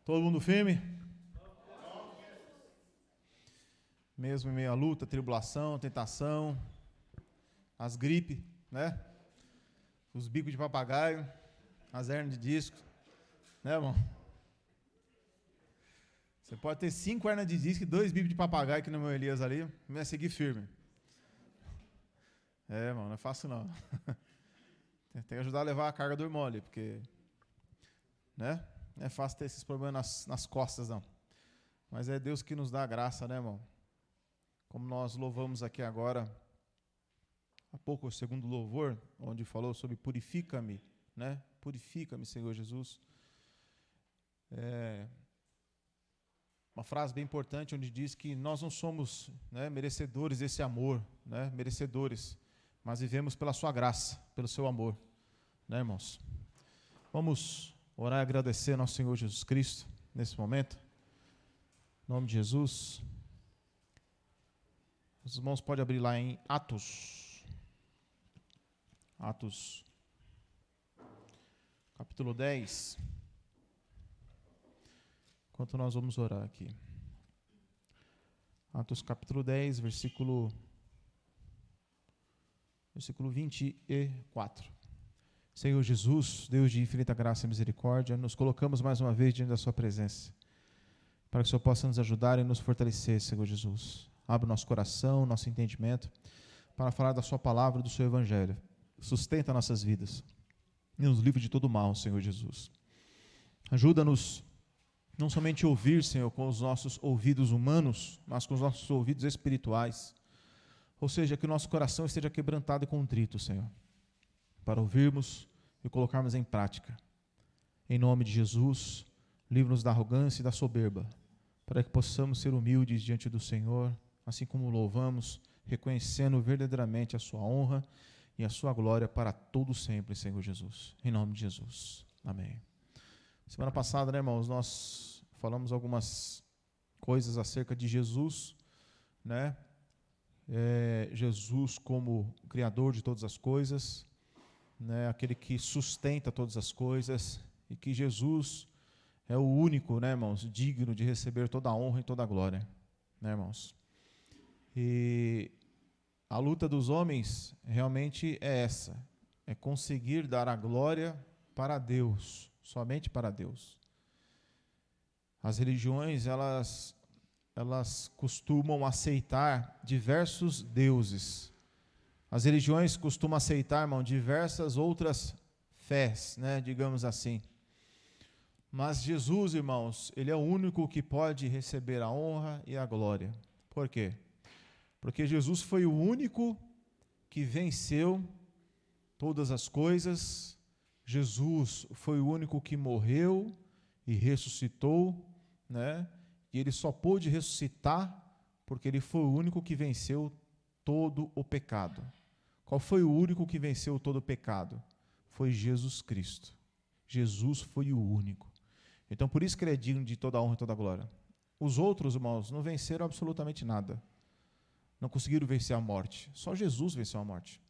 Todo mundo firme? Mesmo em meio à luta, tribulação, tentação, as gripes, né? Os bicos de papagaio, as hernias de disco, né, irmão? Você pode ter 5 hernias de disco e 2 bicos de papagaio, que no meu Elias ali, vai seguir firme. É, irmão, não é fácil não. Tem que ajudar a levar a carga do irmão ali, porque, né? Não é fácil ter esses problemas nas costas, não. Mas é Deus que nos dá a graça, né, irmão? Como nós louvamos aqui agora, há pouco, o segundo louvor, onde falou sobre purifica-me, né? Purifica-me, Senhor Jesus. Uma frase bem importante, onde diz que nós não somos, né, merecedores desse amor, né? Merecedores, mas vivemos pela sua graça, pelo seu amor, né, irmãos? Vamos orar e agradecer ao nosso Senhor Jesus Cristo nesse momento. Em nome de Jesus. Os irmãos podem abrir lá em Atos. Atos, capítulo 10. Enquanto nós vamos orar aqui. Atos, capítulo 10, versículo 24. Senhor Jesus, Deus de infinita graça e misericórdia, nos colocamos mais uma vez diante da sua presença, para que o Senhor possa nos ajudar e nos fortalecer, Senhor Jesus. Abre o nosso coração, nosso entendimento, para falar da sua palavra e do seu evangelho. Sustenta nossas vidas e nos livre de todo mal, Senhor Jesus. Ajuda-nos não somente a ouvir, Senhor, com os nossos ouvidos humanos, mas com os nossos ouvidos espirituais. Ou seja, que o nosso coração esteja quebrantado e contrito, Senhor, para ouvirmos e colocarmos em prática. Em nome de Jesus, livra-nos da arrogância e da soberba, para que possamos ser humildes diante do Senhor, assim como louvamos, reconhecendo verdadeiramente a sua honra e a sua glória para todo sempre, Senhor Jesus. Em nome de Jesus. Amém. Semana passada, né, irmãos, nós falamos algumas coisas acerca de Jesus, né? Jesus como Criador de todas as coisas, né? Aquele que sustenta todas as coisas, e que Jesus é o único, né, irmãos, digno de receber toda a honra e toda a glória, né, irmãos? E a luta dos homens realmente é essa, é conseguir dar a glória para Deus, somente para Deus. As religiões, elas costumam aceitar diversos deuses. As religiões costumam aceitar, irmão, diversas outras fés, né, digamos assim. Mas Jesus, irmãos, Ele é o único que pode receber a honra e a glória. Por quê? Porque Jesus foi o único que venceu todas as coisas. Jesus foi o único que morreu e ressuscitou, né? E Ele só pôde ressuscitar porque Ele foi o único que venceu todo o pecado. Qual foi o único que venceu todo o pecado? Foi Jesus Cristo. Jesus foi o único. Então, por isso que Ele é digno de toda a honra e toda a glória. Os outros, irmãos, não venceram absolutamente nada. Não conseguiram vencer a morte. Só Jesus venceu a morte.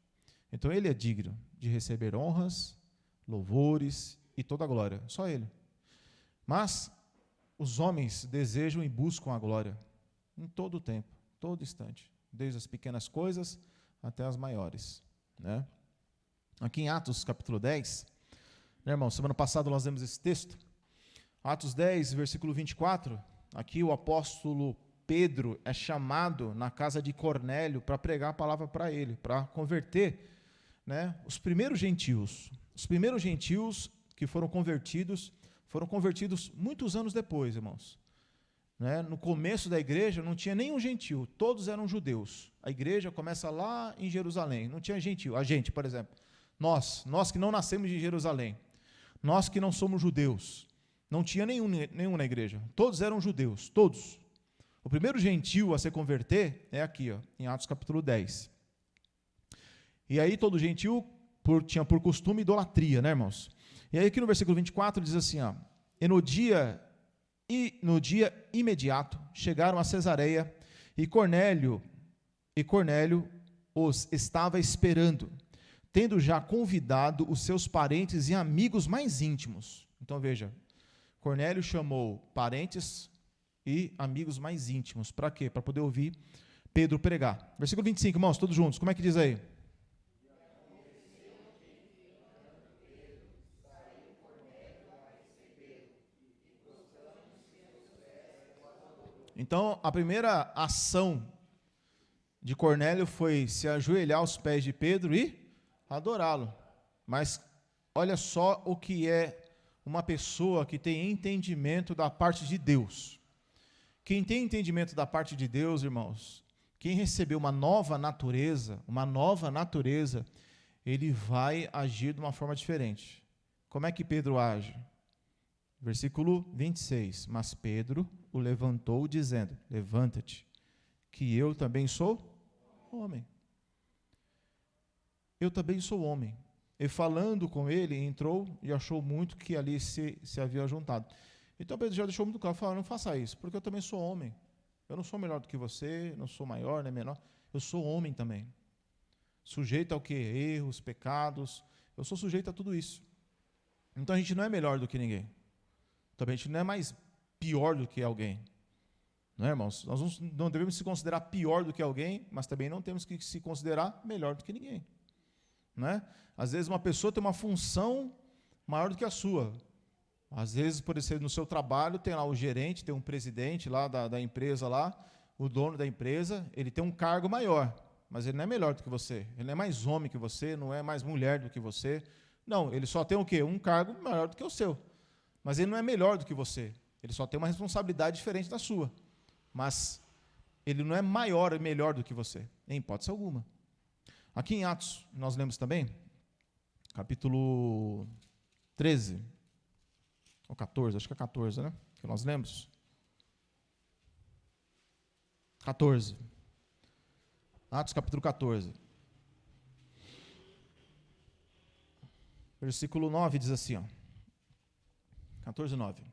Então, Ele é digno de receber honras, louvores e toda a glória. Só Ele. Mas os homens desejam e buscam a glória em todo o tempo, todo instante, desde as pequenas coisas até as maiores, né? Aqui em Atos capítulo 10, né, irmão, semana passada nós lemos esse texto, Atos 10, versículo 24, aqui o apóstolo Pedro é chamado na casa de Cornélio para pregar a palavra para ele, para converter, né, os primeiros gentios que foram convertidos muitos anos depois, irmãos. Né? No começo da igreja não tinha nenhum gentil, todos eram judeus. A igreja começa lá em Jerusalém, não tinha gentil. A gente, por exemplo, nós que não nascemos de Jerusalém, nós que não somos judeus, não tinha nenhum na igreja, todos eram judeus, todos. O primeiro gentil a se converter é aqui, ó, em Atos capítulo 10. E aí todo gentil tinha por costume idolatria, né, irmãos? E aí aqui no versículo 24 diz assim, ó, e no dia imediato chegaram a Cesareia e Cornélio os estava esperando, tendo já convidado os seus parentes e amigos mais íntimos. Então veja, Cornélio chamou parentes e amigos mais íntimos. Para quê? Para poder ouvir Pedro pregar. Versículo 25, irmãos, todos juntos. Como é que diz aí? Então, a primeira ação de Cornélio foi se ajoelhar aos pés de Pedro e adorá-lo. Mas olha só o que é uma pessoa que tem entendimento da parte de Deus. Quem tem entendimento da parte de Deus, irmãos, quem recebeu uma nova natureza, ele vai agir de uma forma diferente. Como é que Pedro age? Versículo 26. Mas Pedro o levantou, dizendo: levanta-te, que eu também sou homem. Eu também sou homem. E falando com ele, entrou e achou muito que ali se havia juntado. Então Pedro já deixou muito claro, falou: não faça isso, porque eu também sou homem. Eu não sou melhor do que você, não sou maior nem menor, eu sou homem também. Sujeito ao quê? Erros, pecados, eu sou sujeito a tudo isso. Então a gente não é melhor do que ninguém. Também a gente não é mais pior do que alguém. Não é, irmãos? Nós não devemos se considerar pior do que alguém, mas também não temos que se considerar melhor do que ninguém. Não é? Às vezes uma pessoa tem uma função maior do que a sua. Às vezes, por exemplo, no seu trabalho, tem lá o gerente, tem um presidente lá da empresa lá, o dono da empresa, ele tem um cargo maior, mas ele não é melhor do que você, ele não é mais homem que você, não é mais mulher do que você. Não, ele só tem o quê? Um cargo maior do que o seu. Mas ele não é melhor do que você, ele só tem uma responsabilidade diferente da sua. Mas ele não é maior e melhor do que você, em hipótese alguma. Aqui em Atos, nós lemos também, capítulo 13, ou 14, acho que é 14, né? Que nós lemos. 14. Atos capítulo 14. Versículo 9 diz assim, ó. 14, 9.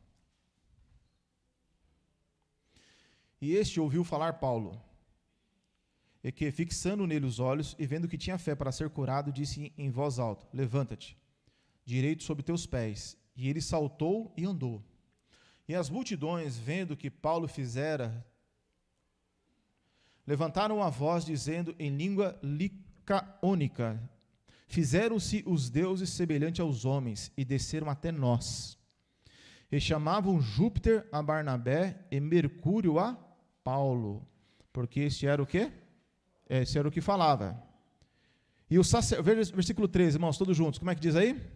E este ouviu falar Paulo, e que, fixando nele os olhos, e vendo que tinha fé para ser curado, disse em voz alta: levanta-te, direito sobre teus pés. E ele saltou e andou. E as multidões, vendo o que Paulo fizera, levantaram a voz, dizendo em língua licaônica: fizeram-se os deuses semelhante aos homens, e desceram até nós. E chamavam Júpiter a Barnabé e Mercúrio a Paulo, porque este era o quê? Esse era o que falava. E o versículo 13, irmãos, todos juntos, como é que diz aí?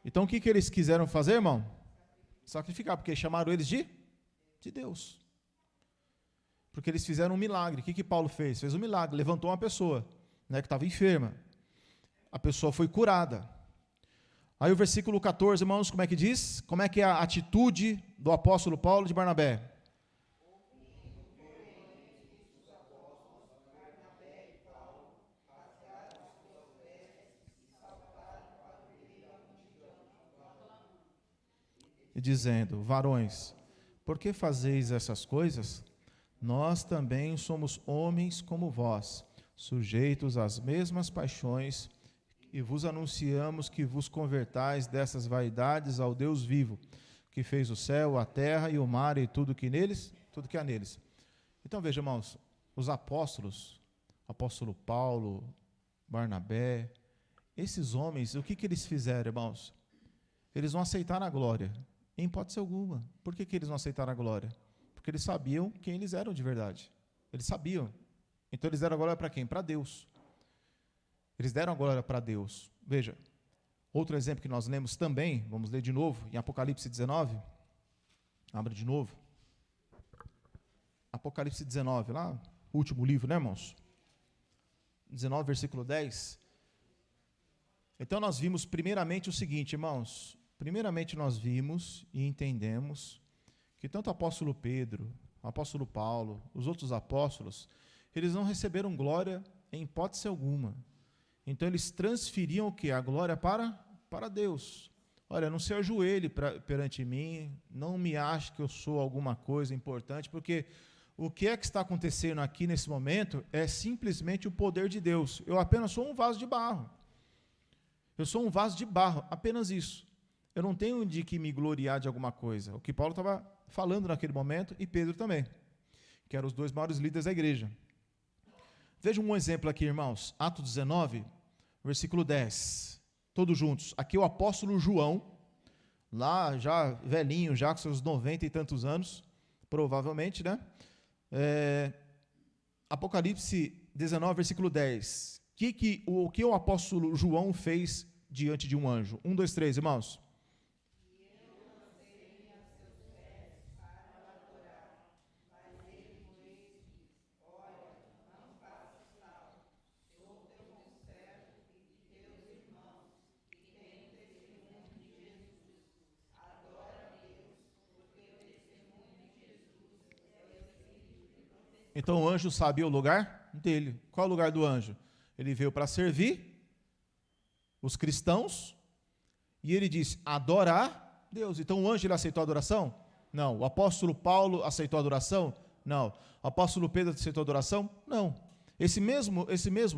Então o que eles quiseram fazer, irmão? Sacrificar, porque chamaram eles de Deus. Porque eles fizeram um milagre. O que Paulo fez? Fez um milagre, levantou uma pessoa, né, que estava enferma. A pessoa foi curada. Aí o versículo 14, irmãos, como é que diz? Como é que é a atitude do apóstolo Paulo de Barnabé? E dizendo: varões, por que fazeis essas coisas? Nós também somos homens como vós, sujeitos às mesmas paixões, e vos anunciamos que vos convertais dessas vaidades ao Deus vivo, que fez o céu, a terra e o mar e tudo que há neles. Então veja, irmãos, os apóstolos, apóstolo Paulo, Barnabé, esses homens, o que eles fizeram, irmãos? Eles não aceitaram a glória, em hipótese alguma. Por que eles não aceitaram a glória? Porque eles sabiam quem eles eram de verdade. Eles sabiam. Então eles deram a glória para quem? Para Deus. Eles deram a glória para Deus. Veja, outro exemplo que nós lemos também, vamos ler de novo, em Apocalipse 19. Abra de novo. Apocalipse 19, lá, último livro, né, irmãos? 19, versículo 10. Então nós vimos primeiramente o seguinte, irmãos. Primeiramente nós vimos e entendemos que tanto o apóstolo Pedro, o apóstolo Paulo, os outros apóstolos, eles não receberam glória em hipótese alguma. Então eles transferiam o quê? A glória para Deus. olha, não se ajoelhe perante mim, não me ache que eu sou alguma coisa importante, porque o que é que está acontecendo aqui nesse momento é simplesmente o poder de Deus. Eu apenas sou um vaso de barro. Eu sou um vaso de barro, apenas isso. Eu não tenho de que me gloriar de alguma coisa. O que Paulo estava falando naquele momento, e Pedro também, que eram os dois maiores líderes da igreja. Vejam um exemplo aqui, irmãos. Atos 19, versículo 10. Todos juntos. Aqui o apóstolo João, lá já velhinho, já com seus 90 e tantos anos, provavelmente, né? Apocalipse 19, versículo 10. O que o apóstolo João fez diante de um anjo? 1, 2, 3, irmãos. Então o anjo sabia o lugar dele. Qual é o lugar do anjo? Ele veio para servir os cristãos e ele disse adorar Deus. Então o anjo ele aceitou a adoração? Não. O apóstolo Paulo aceitou a adoração? Não. O apóstolo Pedro aceitou a adoração? Não. Esse mesmo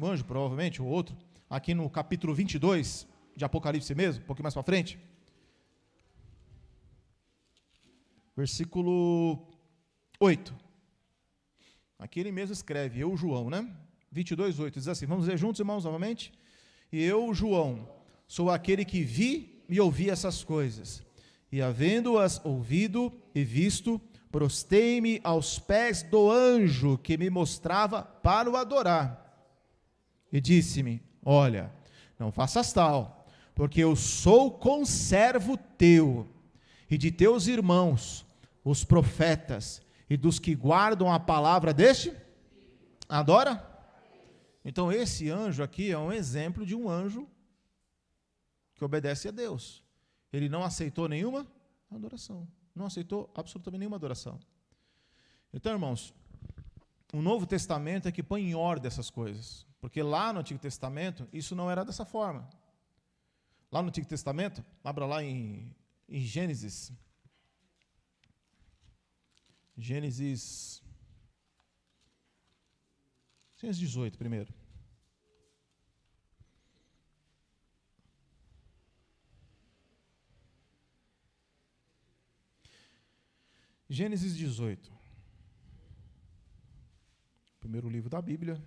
anjo, provavelmente, ou outro, aqui no capítulo 22 de Apocalipse mesmo, um pouquinho mais para frente, versículo 8. Aqui ele mesmo escreve, eu, João, né? 22, 8, diz assim, vamos ler juntos, irmãos, novamente? E eu, João, sou aquele que vi e ouvi essas coisas, e havendo-as ouvido e visto, prostei-me aos pés do anjo que me mostrava para o adorar. E disse-me, olha, não faças tal, porque eu sou conservo teu, e de teus irmãos, os profetas, e dos que guardam a palavra deste? Adora? Então esse anjo aqui é um exemplo de um anjo que obedece a Deus. Ele não aceitou nenhuma adoração. Não aceitou absolutamente nenhuma adoração. Então, irmãos, o Novo Testamento é que põe em ordem essas coisas. Porque lá no Antigo Testamento, isso não era dessa forma. Lá no Antigo Testamento, abra lá em Gênesis. Gênesis 18 primeiro. Gênesis 18. Primeiro livro da Bíblia.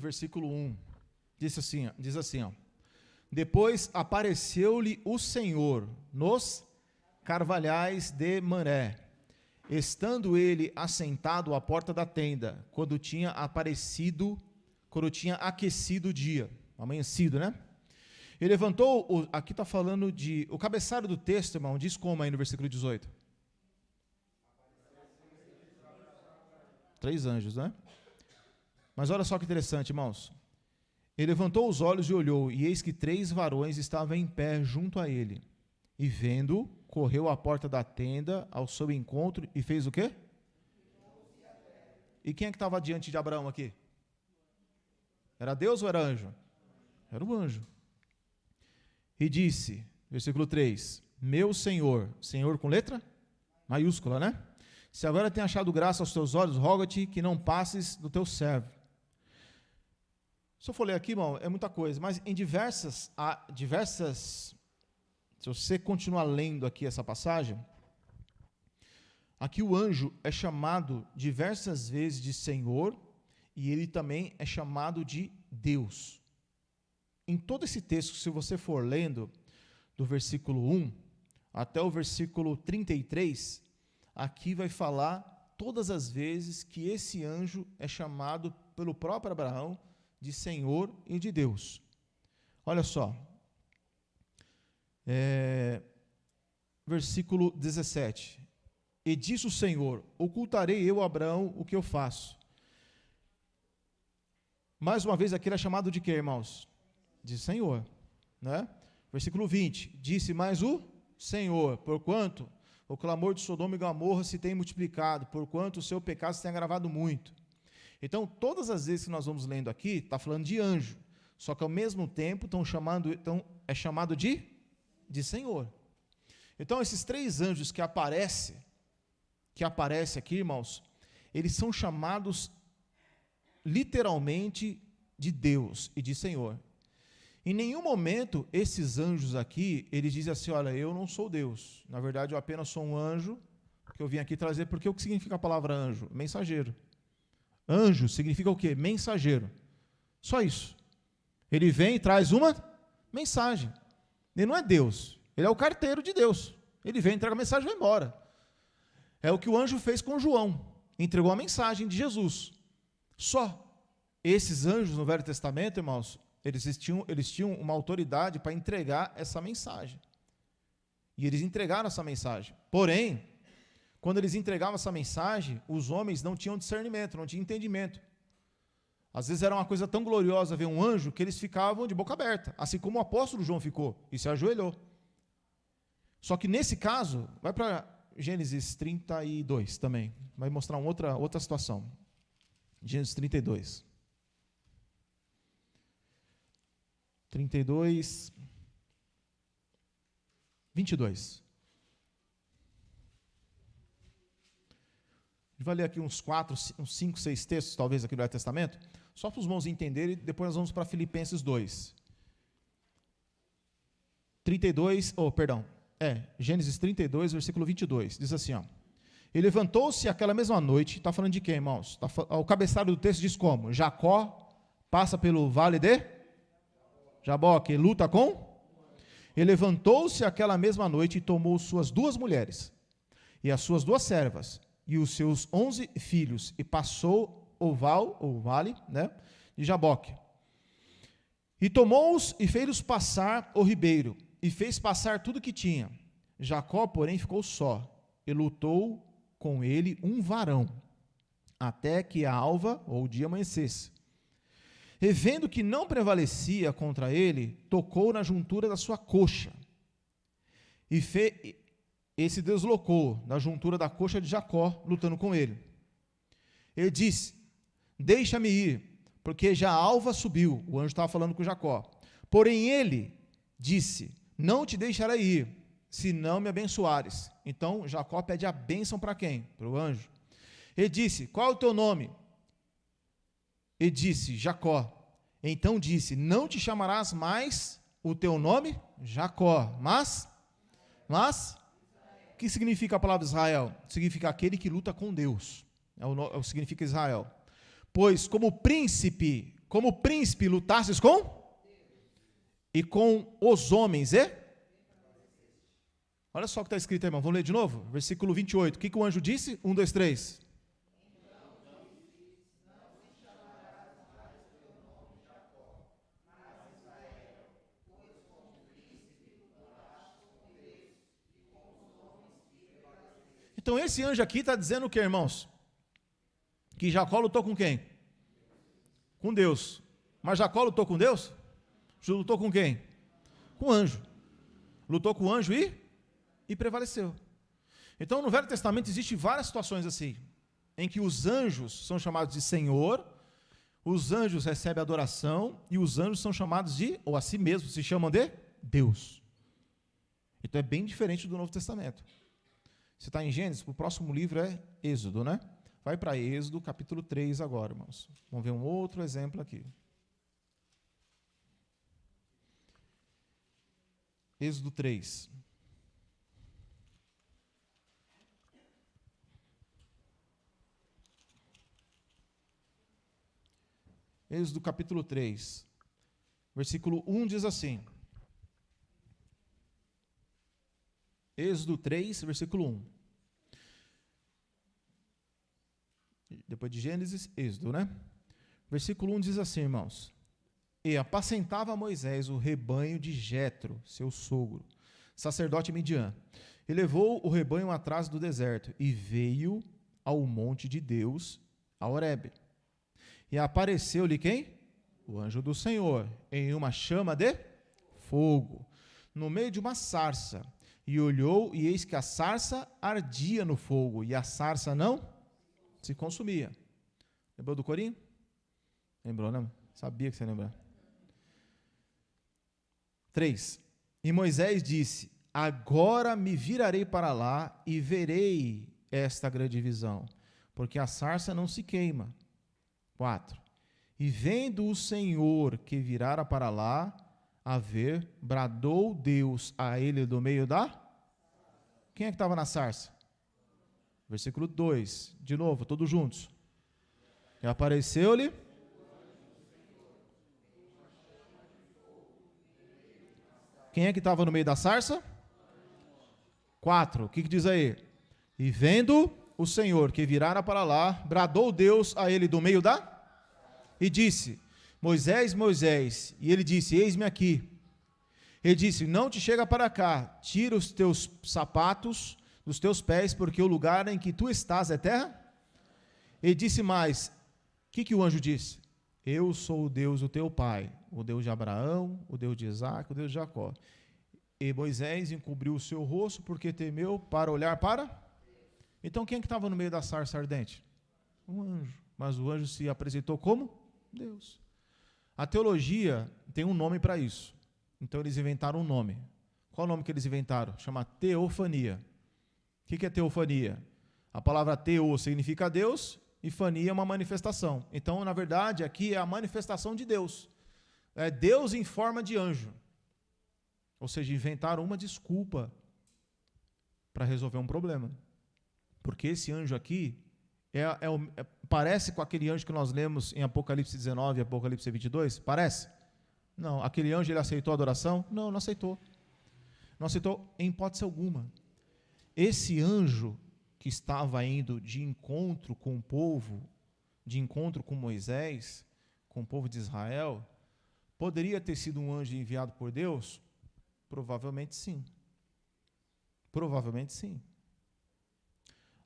Versículo 1, diz assim, ó, depois apareceu-lhe o Senhor nos carvalhais de Manré, estando ele assentado à porta da tenda, quando tinha aquecido o dia, amanhecido, né? Ele levantou, aqui está falando o cabeçalho do texto, irmão, diz como aí no versículo 18? 3 anjos, né? Mas olha só que interessante, irmãos. Ele levantou os olhos e olhou, e eis que 3 varões estavam em pé junto a ele. E vendo, correu à porta da tenda ao seu encontro e fez o quê? E quem é que estava diante de Abraão aqui? Era Deus ou era anjo? Era o anjo. E disse, versículo 3, meu Senhor, Senhor com letra maiúscula, né? Se agora tem achado graça aos teus olhos, roga-te que não passes do teu servo. Se eu for ler aqui, irmão, é muita coisa, mas em diversas, se você continuar lendo aqui essa passagem, aqui o anjo é chamado diversas vezes de Senhor, e ele também é chamado de Deus. Em todo esse texto, se você for lendo, do versículo 1 até o versículo 33, aqui vai falar todas as vezes que esse anjo é chamado pelo próprio Abraão de Senhor e de Deus. Olha só, versículo 17, e disse o Senhor, ocultarei eu a Abraão o que eu faço. Mais uma vez aqui ele é chamado de quê, irmãos? De Senhor, né? Versículo 20, disse mais o Senhor, porquanto o clamor de Sodoma e Gomorra se tem multiplicado, porquanto o seu pecado se tem agravado muito. Então, todas as vezes que nós vamos lendo aqui, está falando de anjo, só que ao mesmo tempo é chamado de Senhor. Então, esses três anjos que aparecem aqui, irmãos, eles são chamados literalmente de Deus e de Senhor. Em nenhum momento, esses anjos aqui, eles dizem assim, olha, eu não sou Deus. Na verdade, eu apenas sou um anjo que eu vim aqui trazer, porque o que significa a palavra anjo? Mensageiro. Anjo significa o quê? Mensageiro. Só isso. Ele vem e traz uma mensagem. Ele não é Deus, ele é o carteiro de Deus. Ele vem, entrega a mensagem e vai embora. É o que o anjo fez com João. Entregou a mensagem de Jesus. Só. Esses anjos no Velho Testamento, irmãos, eles tinham uma autoridade para entregar essa mensagem. E eles entregaram essa mensagem. Porém, quando eles entregavam essa mensagem, os homens não tinham discernimento, não tinham entendimento. Às vezes era uma coisa tão gloriosa ver um anjo que eles ficavam de boca aberta, assim como o apóstolo João ficou e se ajoelhou. Só que nesse caso, vai para Gênesis 32 também, vai mostrar uma outra situação. Gênesis 32. 32, 22. A gente vai ler aqui uns 5, 6 textos, talvez, aqui do Velho Testamento, só para os irmãos entenderem, depois nós vamos para Filipenses 2. Gênesis 32, versículo 22, diz assim, ó, e levantou-se aquela mesma noite, está falando de quem, irmãos? O cabeçalho do texto diz como? Jacó passa pelo vale de Jaboque, luta com? E levantou-se aquela mesma noite e tomou suas 2 mulheres, e as suas 2 servas, e os seus 11 filhos, e passou o vale, né, de Jaboque. E tomou-os e fez-los passar o ribeiro, e fez passar tudo que tinha. Jacó, porém, ficou só, e lutou com ele um varão, até que a alva, ou o dia, amanhecesse. E vendo que não prevalecia contra ele, tocou na juntura da sua coxa, e se deslocou na juntura da coxa de Jacó, lutando com ele. Ele disse, deixa-me ir, porque já a alva subiu. O anjo estava falando com Jacó. Porém ele disse, não te deixarei ir, se não me abençoares. Então Jacó pede a bênção para quem? Para o anjo. Ele disse, qual é o teu nome? Ele disse, Jacó. Então disse, não te chamarás mais o teu nome? Jacó. Mas, o que significa a palavra Israel? Significa aquele que luta com Deus. Significa Israel. Pois como príncipe lutasses com? E com os homens, Olha só o que está escrito aí, irmão. Vamos ler de novo? Versículo 28. O que o anjo disse? 1, 2, 3. Então esse anjo aqui está dizendo o que, irmãos? Que Jacó lutou com quem? Com Deus. Mas Jacó lutou com Deus? Lutou com quem? Com o anjo. Lutou com o anjo e prevaleceu. Então no Velho Testamento existem várias situações assim, em que os anjos são chamados de Senhor, os anjos recebem adoração, e os anjos são chamados ou a si mesmos, se chamam de Deus. Então é bem diferente do Novo Testamento. Você está em Gênesis, o próximo livro é Êxodo, né? Vai para Êxodo, capítulo 3 agora, irmãos. Vamos ver um outro exemplo aqui. Êxodo 3. Êxodo capítulo 3, versículo 1 diz assim. Êxodo 3, versículo 1. Depois de Gênesis, Êxodo, né? Versículo 1 diz assim, irmãos. E apacentava Moisés o rebanho de Jetro, seu sogro, sacerdote Midian. E levou o rebanho atrás do deserto, e veio ao monte de Deus, a Horebe. E apareceu-lhe quem? O anjo do Senhor, em uma chama de fogo, no meio de uma sarça. E olhou, e eis que a sarça ardia no fogo, e a sarça não se consumia. Lembrou do corinho? Lembrou, né? Sabia que você ia lembrar. 3. E Moisés disse: agora me virarei para lá e verei esta grande visão, porque a sarça não se queima. 4. E vendo o Senhor que virara para lá a ver, bradou Deus a ele do meio da... Quem é que estava na sarça? Versículo 2, de novo, todos juntos. E apareceu-lhe... Quem é que estava no meio da sarça? 4, o que diz aí? E vendo o Senhor que virara para lá, bradou Deus a ele do meio da... E disse: Moisés, Moisés. E ele disse: eis-me aqui. Ele disse: não te chega para cá, tira os teus sapatos dos teus pés, porque o lugar em que tu estás é terra. Ele disse mais: o que o anjo disse? Eu sou o Deus do teu pai, o Deus de Abraão, o Deus de Isaque, o Deus de Jacó. E Moisés encobriu o seu rosto, porque temeu para olhar para... Então quem é que estava no meio da sarça ardente? Um anjo. Mas o anjo se apresentou como Deus. A teologia tem um nome para isso. Então eles inventaram um nome. Qual o nome que eles inventaram? Chama teofania. O que é teofania? A palavra teo significa Deus e fania é uma manifestação. Então, na verdade, aqui é a manifestação de Deus. É Deus em forma de anjo. Ou seja, inventaram uma desculpa para resolver um problema. Porque esse anjo aqui parece com aquele anjo que nós lemos em Apocalipse 19 e Apocalipse 22? Parece? Não. Aquele anjo, ele aceitou a adoração? Não, não aceitou. Não aceitou em hipótese alguma. Esse anjo que estava indo de encontro com o povo, de encontro com Moisés, com o povo de Israel, poderia ter sido um anjo enviado por Deus? Provavelmente sim. Provavelmente sim.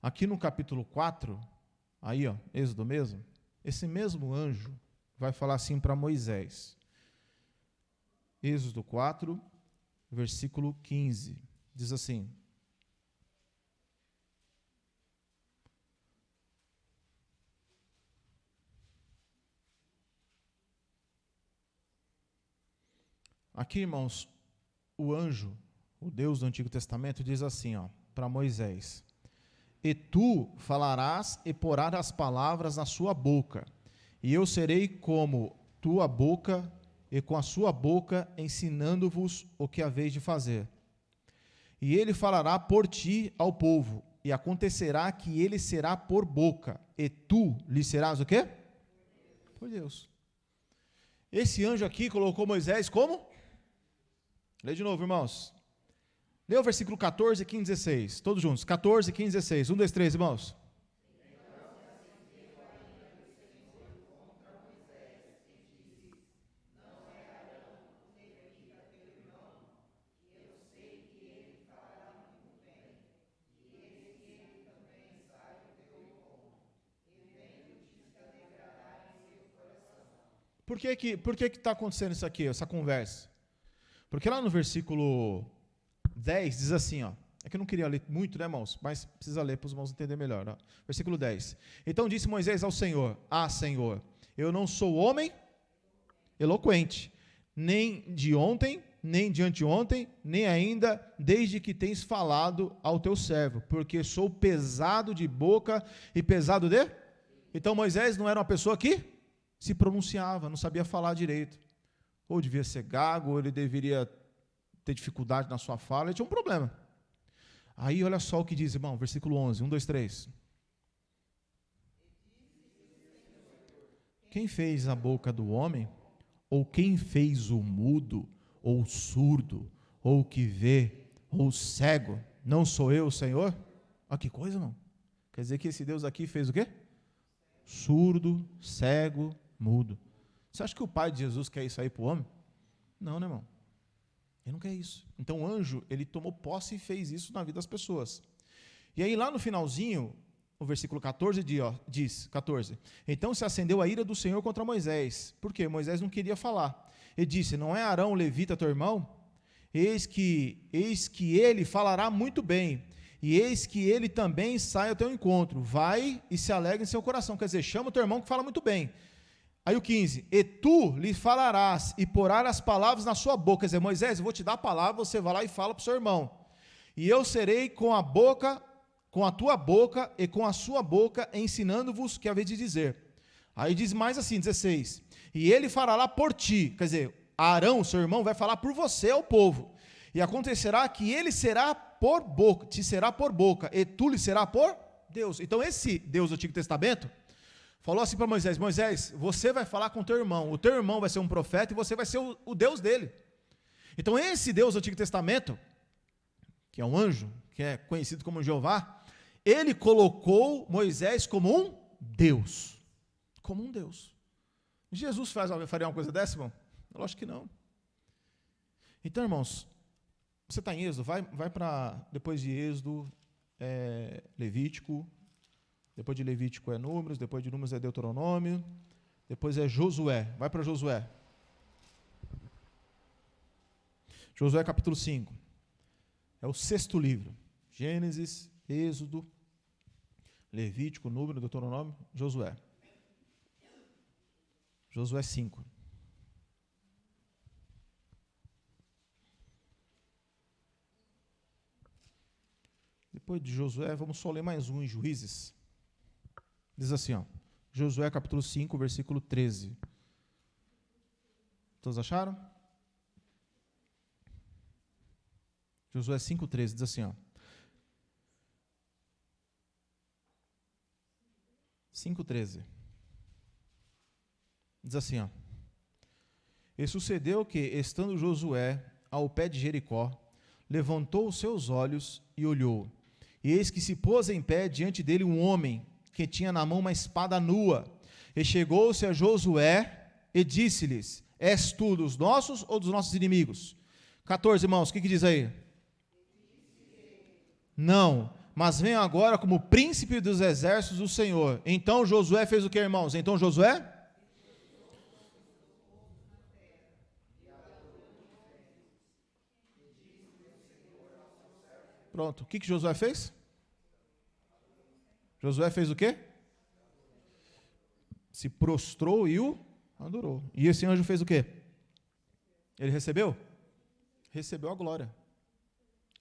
Aqui no capítulo 4, aí ó, Êxodo mesmo, esse mesmo anjo vai falar assim para Moisés. Êxodo 4, versículo 15, diz assim: aqui, irmãos, o anjo, o Deus do Antigo Testamento, diz assim, ó, para Moisés: e tu falarás e porás as palavras na sua boca, e eu serei como tua boca, e com a sua boca ensinando-vos o que haveis de fazer. E ele falará por ti ao povo, e acontecerá que ele será por boca, e tu lhe serás o quê? Por Deus. Esse anjo aqui colocou Moisés como? Lê de novo, irmãos. Lê o versículo 14, 15, 16. Todos juntos. 14, 15, 16. 1, 2, 3, irmãos. Por que está acontecendo isso aqui, essa conversa? Porque lá no versículo 10 diz assim, ó, é que eu não queria ler muito, né, irmãos? Mas precisa ler para os irmãos entenderem melhor. Ó. Versículo 10. Então disse Moisés ao Senhor: ah, Senhor, eu não sou homem eloquente, nem de ontem, nem de anteontem, nem ainda desde que tens falado ao teu servo, porque sou pesado de boca e pesado de... Então Moisés não era uma pessoa que se pronunciava, não sabia falar direito. Ou devia ser gago, ou ele deveria ter dificuldade na sua fala, ele tinha um problema. Aí olha só o que diz, irmão, versículo 11, 1, 2, 3. Quem fez a boca do homem? Ou quem fez o mudo, ou o surdo, ou o que vê, ou o cego? Não sou eu, Senhor? Olha que coisa, irmão. Quer dizer que esse Deus aqui fez o quê? Surdo, cego, mudo. Você acha que o pai de Jesus quer isso aí para o homem? Não, né, irmão? Ele não quer isso. Então o anjo, ele tomou posse e fez isso na vida das pessoas. E aí lá no finalzinho, o versículo 14 diz, 14, então se acendeu a ira do Senhor contra Moisés. Por quê? Moisés não queria falar. Ele disse: não é Arão, levita, teu irmão? eis que ele falará muito bem, e eis que ele também sai ao teu encontro. Vai e se alegre em seu coração. Quer dizer, chama o teu irmão que fala muito bem. Aí o 15, e tu lhe falarás e porás as palavras na sua boca. Quer dizer, Moisés, eu vou te dar a palavra, você vai lá e fala para o seu irmão. E eu serei com a tua boca e com a sua boca, ensinando-vos o que haveis de dizer. Aí diz mais assim, 16, e ele falará por ti. Quer dizer, Arão, seu irmão, vai falar por você ao povo. E acontecerá que ele será por boca, te será por boca, e tu lhe será por Deus. Então esse Deus do Antigo Testamento falou assim para Moisés, Moisés, você vai falar com o teu irmão vai ser um profeta e você vai ser o Deus dele. Então esse Deus do Antigo Testamento, que é um anjo, que é conhecido como Jeová, ele colocou Moisés como um Deus. Como um Deus. Jesus faria uma coisa dessa, irmão? Lógico que não. Então, irmãos, você está em Êxodo, vai para, depois de Êxodo, Levítico, depois de Levítico é Números, depois de Números é Deuteronômio, depois é Josué, vai para Josué. Josué capítulo 5, é o 6º livro, Gênesis, Êxodo, Levítico, Números, Deuteronômio, Josué. Josué 5. Depois de Josué, vamos só ler mais um em Juízes. Diz assim, ó, Josué capítulo 5, versículo 13. Todos acharam? Josué 5,13 diz assim, ó. 5,13. Diz assim, ó. E sucedeu que, estando Josué ao pé de Jericó, levantou os seus olhos e olhou. E eis que se pôs em pé diante dele um homem, que tinha na mão uma espada nua. E chegou-se a Josué e disse-lhes, és tu dos nossos ou dos nossos inimigos? 14, irmãos, o que diz aí? Não, mas venho agora como príncipe dos exércitos do Senhor. Então Josué fez o que, irmãos? Então Josué? Pronto, o que Josué fez? Josué fez o quê? Se prostrou e o adorou. E esse anjo fez o quê? Ele recebeu? Recebeu a glória.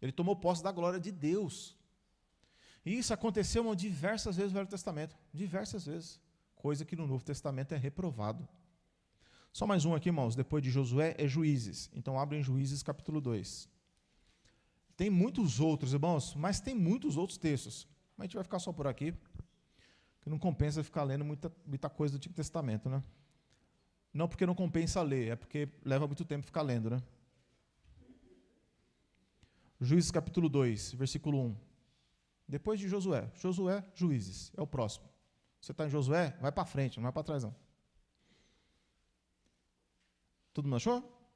Ele tomou posse da glória de Deus. E isso aconteceu diversas vezes no Velho Testamento. Diversas vezes. Coisa que no Novo Testamento é reprovado. Só mais um aqui, irmãos. Depois de Josué é Juízes. Então abrem Juízes capítulo 2. Tem muitos outros, irmãos, mas tem muitos outros textos. Mas a gente vai ficar só por aqui, que não compensa ficar lendo muita coisa do Antigo Testamento, né? Não porque não compensa ler, é porque leva muito tempo ficar lendo, né? Juízes capítulo 2, versículo 1. Depois de Josué, Juízes, é o próximo. Você está em Josué, vai para frente, não vai para trás não. Todo mundo achou?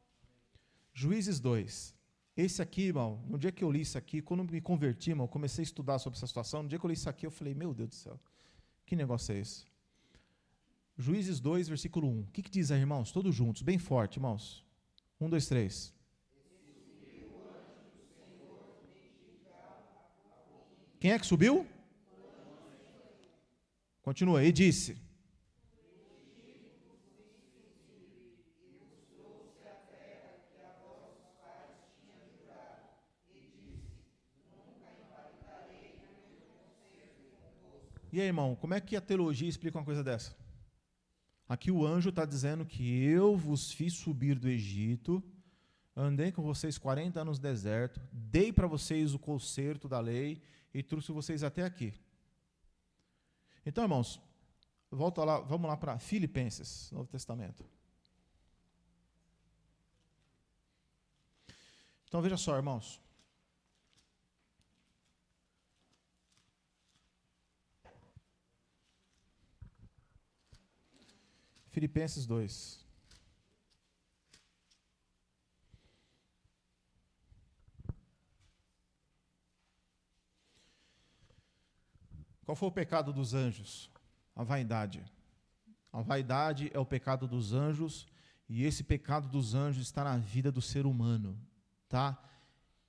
Juízes 2. Esse aqui, irmão, no dia que eu li isso aqui, quando eu me converti, irmão, comecei a estudar sobre essa situação, no dia que eu li isso aqui, eu falei, meu Deus do céu, que negócio é esse? Juízes 2, versículo 1. O que diz aí, irmãos? Todos juntos, bem forte, irmãos. 1, 2, 3. Quem é que subiu? Continua, e disse. E aí, irmão, como é que a teologia explica uma coisa dessa? Aqui o anjo está dizendo que eu vos fiz subir do Egito, andei com vocês 40 anos no deserto, dei para vocês o conserto da lei e trouxe vocês até aqui. Então, irmãos, volta lá, vamos lá para Filipenses, Novo Testamento. Então, veja só, irmãos. Filipenses 2. Qual foi o pecado dos anjos? A vaidade. A vaidade é o pecado dos anjos, e esse pecado dos anjos está na vida do ser humano. tá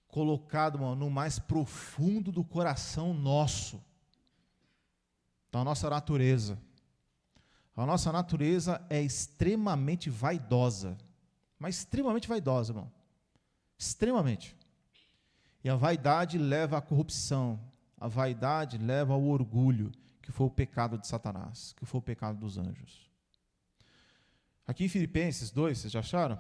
colocado, irmão, no mais profundo do coração nosso, da nossa natureza. A nossa natureza é extremamente vaidosa, mas extremamente vaidosa, irmão. Extremamente. E a vaidade leva à corrupção, a vaidade leva ao orgulho, que foi o pecado de Satanás, que foi o pecado dos anjos. Aqui em Filipenses 2, vocês já acharam?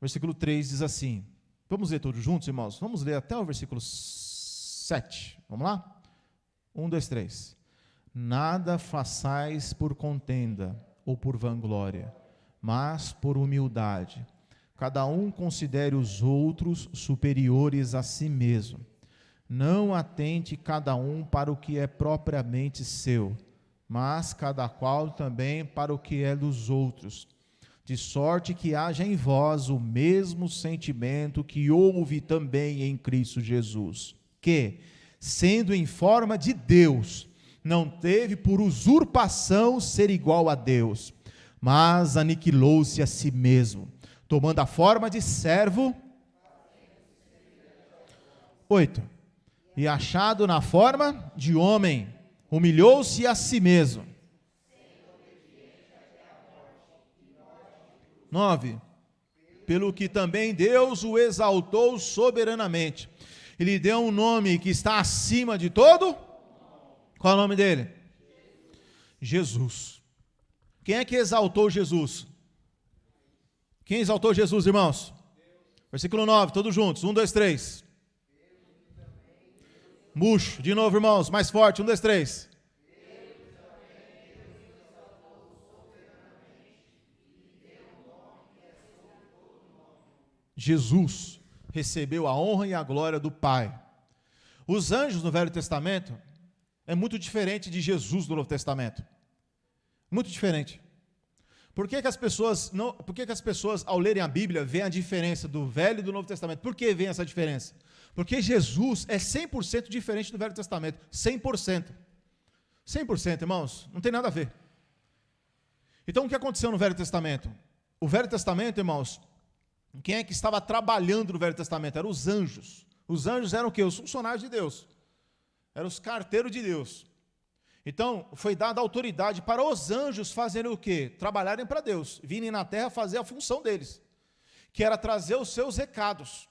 Versículo 3 diz assim, vamos ler todos juntos, irmãos? Vamos ler até o versículo 7, vamos lá? 1, 2, 3. Nada façais por contenda ou por vanglória, mas por humildade. Cada um considere os outros superiores a si mesmo. Não atente cada um para o que é propriamente seu, mas cada qual também para o que é dos outros. De sorte que haja em vós o mesmo sentimento que houve também em Cristo Jesus, que, sendo em forma de Deus, não teve por usurpação ser igual a Deus, mas aniquilou-se a si mesmo, tomando a forma de servo. 8. E achado na forma de homem, humilhou-se a si mesmo. 9. Pelo que também Deus o exaltou soberanamente, e lhe deu um nome que está acima de todo. Qual é o nome dele? Jesus. Quem é que exaltou Jesus? Quem exaltou Jesus, irmãos? Versículo 9, todos juntos. 1, 2, 3. Murcho, de novo, irmãos, mais forte. 1, 2, 3. Jesus recebeu a honra e a glória do Pai. Os anjos no Velho Testamento é muito diferente de Jesus do Novo Testamento. Muito diferente. Por que as pessoas, ao lerem a Bíblia, veem a diferença do Velho e do Novo Testamento? Por que veem essa diferença? Porque Jesus é 100% diferente do Velho Testamento. 100%. 100%, irmãos. Não tem nada a ver. Então, o que aconteceu no Velho Testamento? O Velho Testamento, irmãos, quem é que estava trabalhando no Velho Testamento? Eram os anjos. Os anjos eram o quê? Os funcionários de Deus. Eram os carteiros de Deus. Então, foi dada autoridade para os anjos fazerem o quê? Trabalharem para Deus, virem na terra fazer a função deles, que era trazer os seus recados,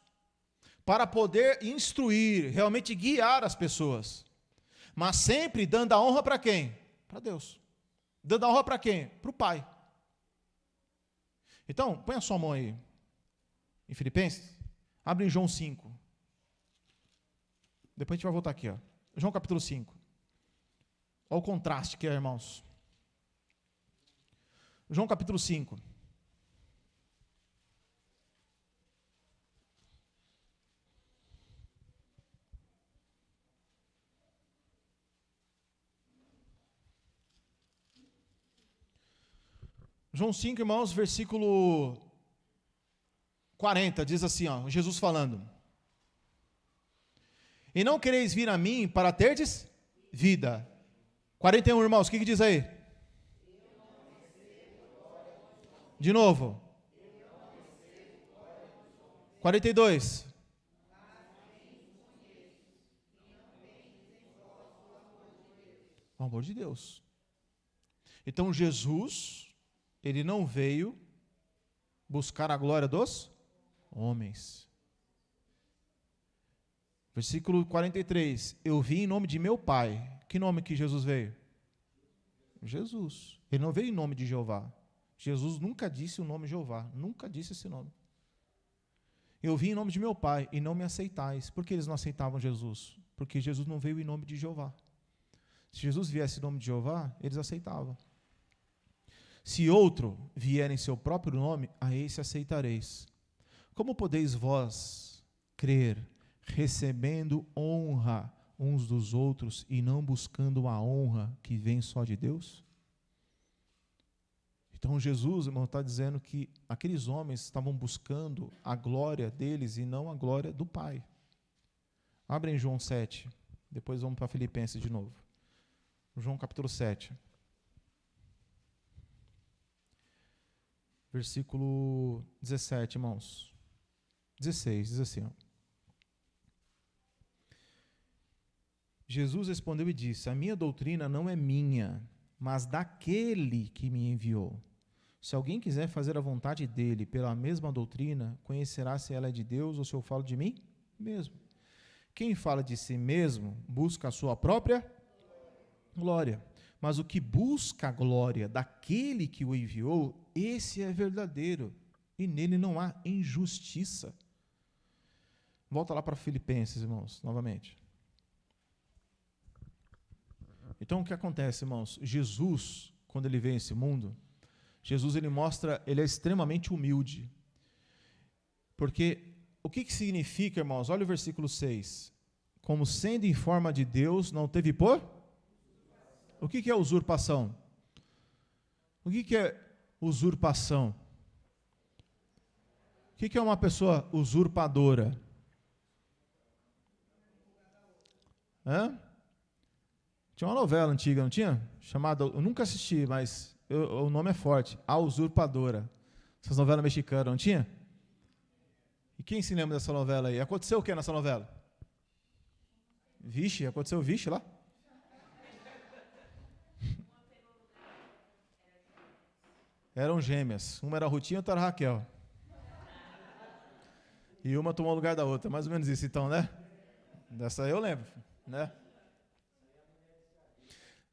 para poder instruir, realmente guiar as pessoas. Mas sempre dando a honra para quem? Para Deus. Dando a honra para quem? Para o Pai. Então, põe a sua mão aí, em Filipenses, abre em João 5. Depois a gente vai voltar aqui, ó. João capítulo 5. Olha o contraste que é, irmãos. João capítulo 5. João 5, irmãos, versículo 40, diz assim, ó, Jesus falando. E não quereis vir a mim para terdes vida. 41, irmãos, o que diz aí? De novo. 42. O amor de Deus. Então Jesus, ele não veio buscar a glória dos homens. Versículo 43. Eu vim em nome de meu Pai. Que nome que Jesus veio? Jesus. Ele não veio em nome de Jeová. Jesus nunca disse o nome Jeová. Nunca disse esse nome. Eu vim em nome de meu Pai e não me aceitais. Por que eles não aceitavam Jesus? Porque Jesus não veio em nome de Jeová. Se Jesus viesse em nome de Jeová, eles aceitavam. Se outro vier em seu próprio nome, a esse aceitareis. Como podeis vós crer, recebendo honra uns dos outros e não buscando a honra que vem só de Deus? Então Jesus, irmão, está dizendo que aqueles homens estavam buscando a glória deles e não a glória do Pai. Abre em João 7, depois vamos para Filipenses de novo. João capítulo 7. Versículo 17, irmãos. 16, diz assim, ó. Jesus respondeu e disse: a minha doutrina não é minha, mas daquele que me enviou. Se alguém quiser fazer a vontade dele pela mesma doutrina, conhecerá se ela é de Deus ou se eu falo de mim mesmo. Quem fala de si mesmo busca a sua própria glória. Mas o que busca a glória daquele que o enviou, esse é verdadeiro, e nele não há injustiça. Volta lá para Filipenses, irmãos, novamente. Então, o que acontece, irmãos? Jesus, quando ele vem a esse mundo, Jesus, ele é extremamente humilde. Porque, o que significa, irmãos? Olha o versículo 6. Como sendo em forma de Deus, não teve por? O que é usurpação? O que é usurpação? O que é uma pessoa usurpadora? Hã? Tinha uma novela antiga, não tinha? Chamada, eu nunca assisti, mas o nome é forte, A Usurpadora. Essas novelas mexicanas, não tinha? E quem se lembra dessa novela aí? Aconteceu o que nessa novela? Vixe, aconteceu vixe lá? Eram gêmeas. Uma era a Rutinha e outra era a Raquel. E uma tomou o lugar da outra. Mais ou menos isso, então, né? Dessa eu lembro, né?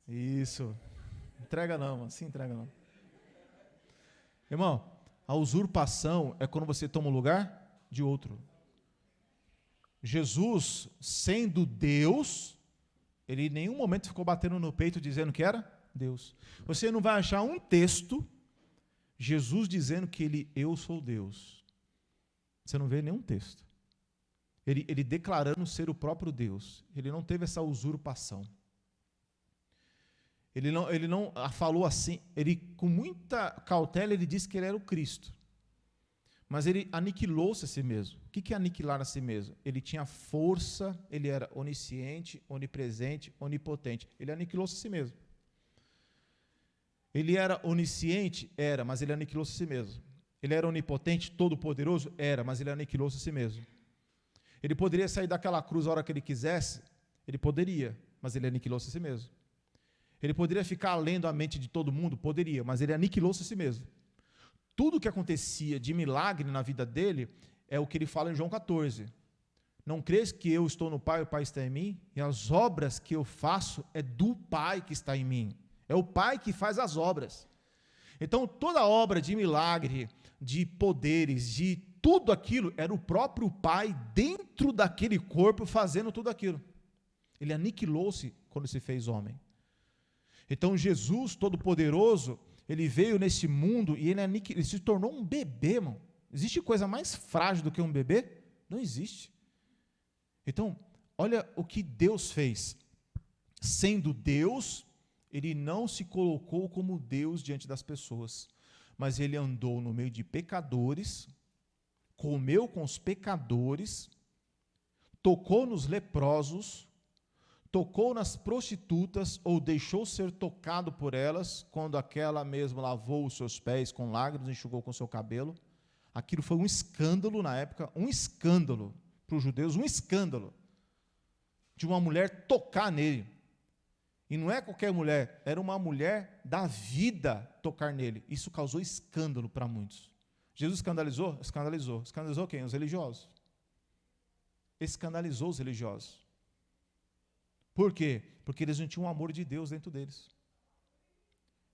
Isso. Entrega não, mano. Se entrega não. Irmão, a usurpação é quando você toma o lugar de outro. Jesus, sendo Deus, ele em nenhum momento ficou batendo no peito dizendo que era Deus. Você não vai achar um texto Jesus dizendo que eu sou Deus. Você não vê nenhum texto. Ele declarando ser o próprio Deus. Ele não teve essa usurpação. Ele não falou assim. Ele, com muita cautela, ele disse que ele era o Cristo. Mas ele aniquilou-se a si mesmo. O que é aniquilar a si mesmo? Ele tinha força, ele era onisciente, onipresente, onipotente. Ele aniquilou-se a si mesmo. Ele era onisciente? Era, mas ele aniquilou-se a si mesmo. Ele era onipotente, todo-poderoso? Era, mas ele aniquilou-se a si mesmo. Ele poderia sair daquela cruz a hora que ele quisesse? Ele poderia, mas ele aniquilou-se a si mesmo. Ele poderia ficar lendo a mente de todo mundo? Poderia, mas ele aniquilou-se a si mesmo. Tudo o que acontecia de milagre na vida dele é o que ele fala em João 14. Não crês que eu estou no Pai e o Pai está em mim? E as obras que eu faço é do Pai que está em mim. É o Pai que faz as obras. Então, toda obra de milagre, de poderes, de tudo aquilo, era o próprio Pai dentro daquele corpo fazendo tudo aquilo. Ele aniquilou-se quando se fez homem. Então, Jesus Todo-Poderoso, ele veio nesse mundo e ele se tornou um bebê, irmão. Existe coisa mais frágil do que um bebê? Não existe. Então, olha o que Deus fez. Sendo Deus, ele não se colocou como Deus diante das pessoas, mas ele andou no meio de pecadores, comeu com os pecadores, tocou nos leprosos, tocou nas prostitutas ou deixou ser tocado por elas, quando aquela mesma lavou os seus pés com lágrimas, enxugou com seu cabelo. Aquilo foi um escândalo na época, um escândalo para os judeus, um escândalo de uma mulher tocar nele. E não é qualquer mulher, era uma mulher da vida tocar nele. Isso causou escândalo para muitos. Jesus escandalizou? Escandalizou. Escandalizou quem? Os religiosos. Escandalizou os religiosos. Por quê? Porque eles não tinham o amor de Deus dentro deles.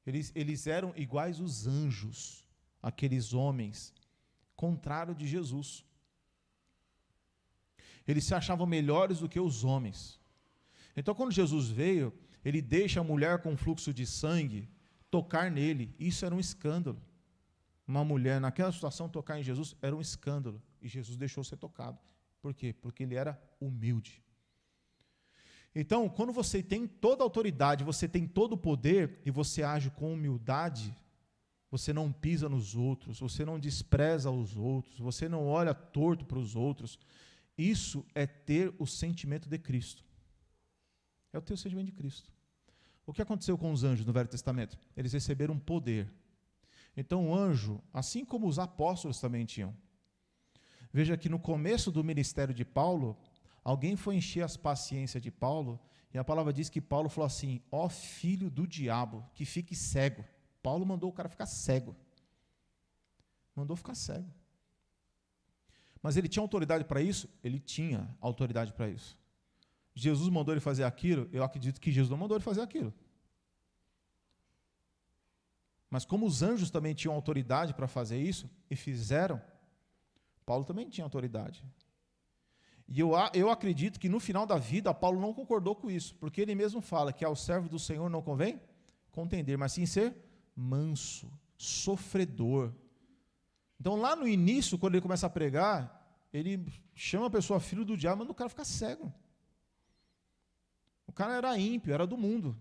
Eles eram iguais os anjos, aqueles homens, contrário de Jesus. Eles se achavam melhores do que os homens. Então, quando Jesus veio, ele deixa a mulher com fluxo de sangue tocar nele. Isso era um escândalo. Uma mulher, naquela situação, tocar em Jesus era um escândalo. E Jesus deixou ser tocado. Por quê? Porque ele era humilde. Então, quando você tem toda a autoridade, você tem todo o poder, e você age com humildade, você não pisa nos outros, você não despreza os outros, você não olha torto para os outros. Isso é ter o sentimento de Cristo. É o teu sentimento de Cristo. O que aconteceu com os anjos no Velho Testamento? Eles receberam poder. Então o anjo, assim como os apóstolos também tinham, Veja que no começo do ministério de Paulo, alguém foi encher as paciências de Paulo, e a palavra diz que Paulo falou assim: ó filho do diabo, que fique cego. Paulo mandou o cara ficar cego. Mandou ficar cego. Mas ele tinha autoridade para isso? Ele tinha autoridade para isso. Jesus mandou ele fazer aquilo? Eu acredito que Jesus não mandou ele fazer aquilo. Mas como os anjos também tinham autoridade para fazer isso, e fizeram, Paulo também tinha autoridade. E eu acredito que no final da vida, Paulo não concordou com isso, porque ele mesmo fala que ao servo do Senhor não convém contender, mas sim ser manso, sofredor. Então lá no início, quando ele começa a pregar, ele chama a pessoa filho do diabo, manda o cara ficar cego. O cara era ímpio, era do mundo.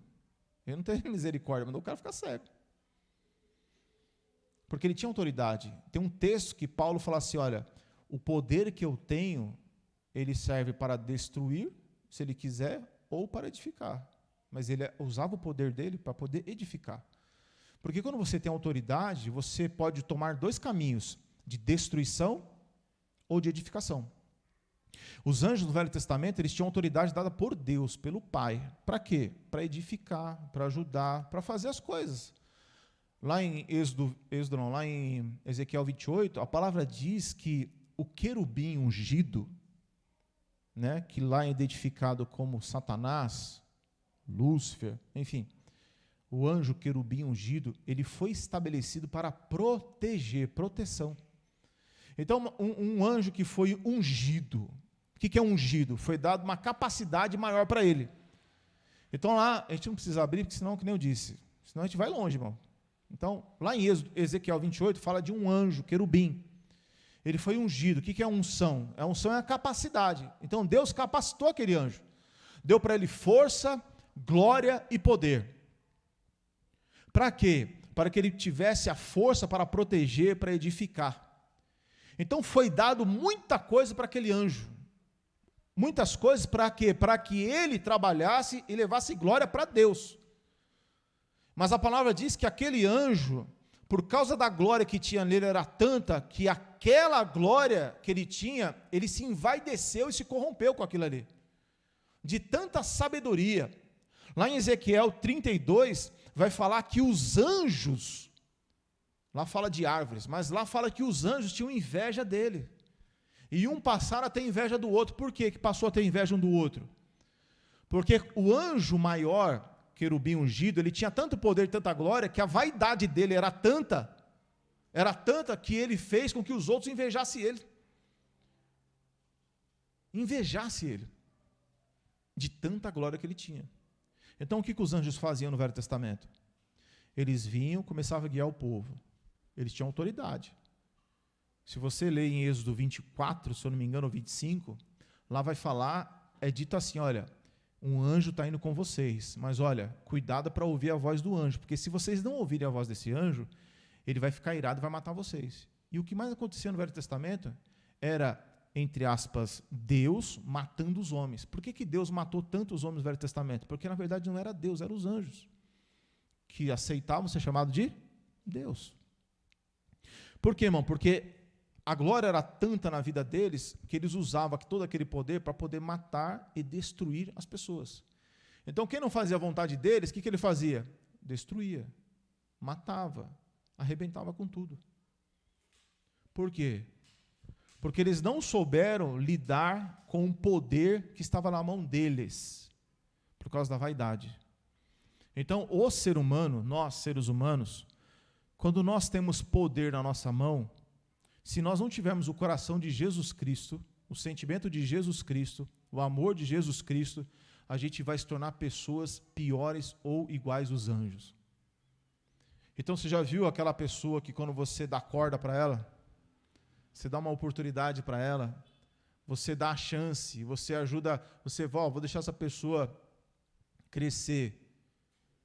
Ele não teve misericórdia, mandou o cara ficar cego. Porque ele tinha autoridade. Tem um texto que Paulo fala assim, olha, o poder que eu tenho, ele serve para destruir, se ele quiser, ou para edificar. Mas ele usava o poder dele para poder edificar. Porque quando você tem autoridade, você pode tomar dois caminhos, de destruição ou de edificação. Os anjos do Velho Testamento, eles tinham autoridade dada por Deus, pelo Pai. Para quê? Para edificar, para ajudar, para fazer as coisas. Lá em lá em Ezequiel 28, a palavra diz que o querubim ungido, né, que lá é identificado como Satanás, Lúcifer, enfim, o anjo querubim ungido, ele foi estabelecido para proteger, proteção. Então, um anjo que foi ungido, o que é ungido? Foi dado uma capacidade maior para ele. Então lá, a gente não precisa abrir, porque senão, que nem eu disse, senão a gente vai longe, irmão. Então, lá em Ezequiel 28, fala de um anjo, querubim. Ele foi ungido. O que é unção? A unção é a capacidade. Então, Deus capacitou aquele anjo. Deu para ele força, glória e poder. Para quê? Para que ele tivesse a força para proteger, para edificar. Então, foi dado muita coisa para aquele anjo. Muitas coisas para quê? Para que ele trabalhasse e levasse glória para Deus. Mas a palavra diz que aquele anjo, por causa da glória que tinha nele, era tanta, que aquela glória que ele tinha, ele se envaideceu e se corrompeu com aquilo ali. De tanta sabedoria. Lá em Ezequiel 32, vai falar que os anjos, lá fala de árvores, mas lá fala que os anjos tinham inveja dele. E um passaram a ter inveja do outro. Por que passou a ter inveja um do outro? Porque o anjo maior, querubim ungido, ele tinha tanto poder, tanta glória, que a vaidade dele era tanta que ele fez com que os outros invejassem ele. Invejassem ele. De tanta glória que ele tinha. Então, o que os anjos faziam no Velho Testamento? Eles vinham, começavam a guiar o povo. Eles tinham autoridade. Se você ler em Êxodo 24, se eu não me engano, 25, lá vai falar, é dito assim, olha, um anjo está indo com vocês, mas olha, cuidado para ouvir a voz do anjo, porque se vocês não ouvirem a voz desse anjo, ele vai ficar irado e vai matar vocês. E o que mais acontecia no Velho Testamento era, entre aspas, Deus matando os homens. Por que Deus matou tantos homens no Velho Testamento? Porque na verdade não era Deus, eram os anjos, que aceitavam ser chamados de Deus. Por quê, irmão? Porque a glória era tanta na vida deles, que eles usavam todo aquele poder para poder matar e destruir as pessoas. Então, quem não fazia a vontade deles, o que ele fazia? Destruía, matava, arrebentava com tudo. Por quê? Porque eles não souberam lidar com o poder que estava na mão deles, por causa da vaidade. Então, o ser humano, nós, seres humanos, quando nós temos poder na nossa mão, se nós não tivermos o coração de Jesus Cristo, o sentimento de Jesus Cristo, o amor de Jesus Cristo, a gente vai se tornar pessoas piores ou iguais aos anjos. Então, você já viu aquela pessoa que quando você dá corda para ela, você dá uma oportunidade para ela, você dá a chance, você ajuda, você vou deixar essa pessoa crescer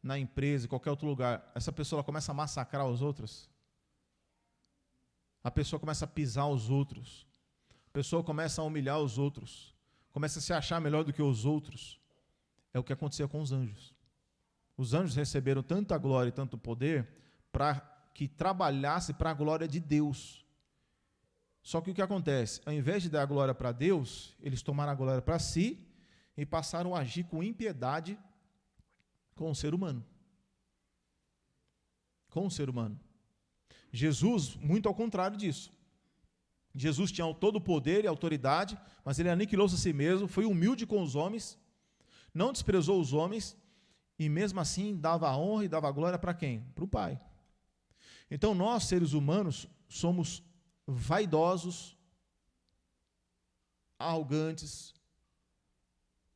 na empresa, em qualquer outro lugar, essa pessoa ela começa a massacrar os outros. A pessoa começa a pisar os outros. A pessoa começa a humilhar os outros. Começa a se achar melhor do que os outros. É o que acontecia com os anjos. Os anjos receberam tanta glória e tanto poder para que trabalhasse para a glória de Deus. Só que o que acontece? Ao invés de dar a glória para Deus, eles tomaram a glória para si e passaram a agir com impiedade com o ser humano. Com o ser humano. Jesus, muito ao contrário disso. Jesus tinha todo o poder e autoridade, mas ele aniquilou-se a si mesmo, foi humilde com os homens, não desprezou os homens, e mesmo assim dava a honra e dava a glória para quem? Para o Pai. Então nós, seres humanos, somos vaidosos, arrogantes,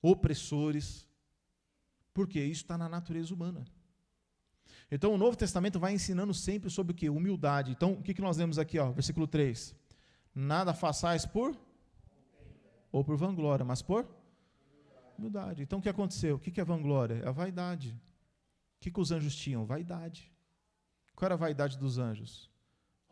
opressores, porque isso está na natureza humana. Então o Novo Testamento vai ensinando sempre sobre o quê? Humildade. Então o que nós lemos aqui, ó, versículo 3? Nada façais por ou por vanglória, mas por humildade. Então o que aconteceu? O que é vanglória? É a vaidade. O que os anjos tinham? Vaidade. Qual era a vaidade dos anjos?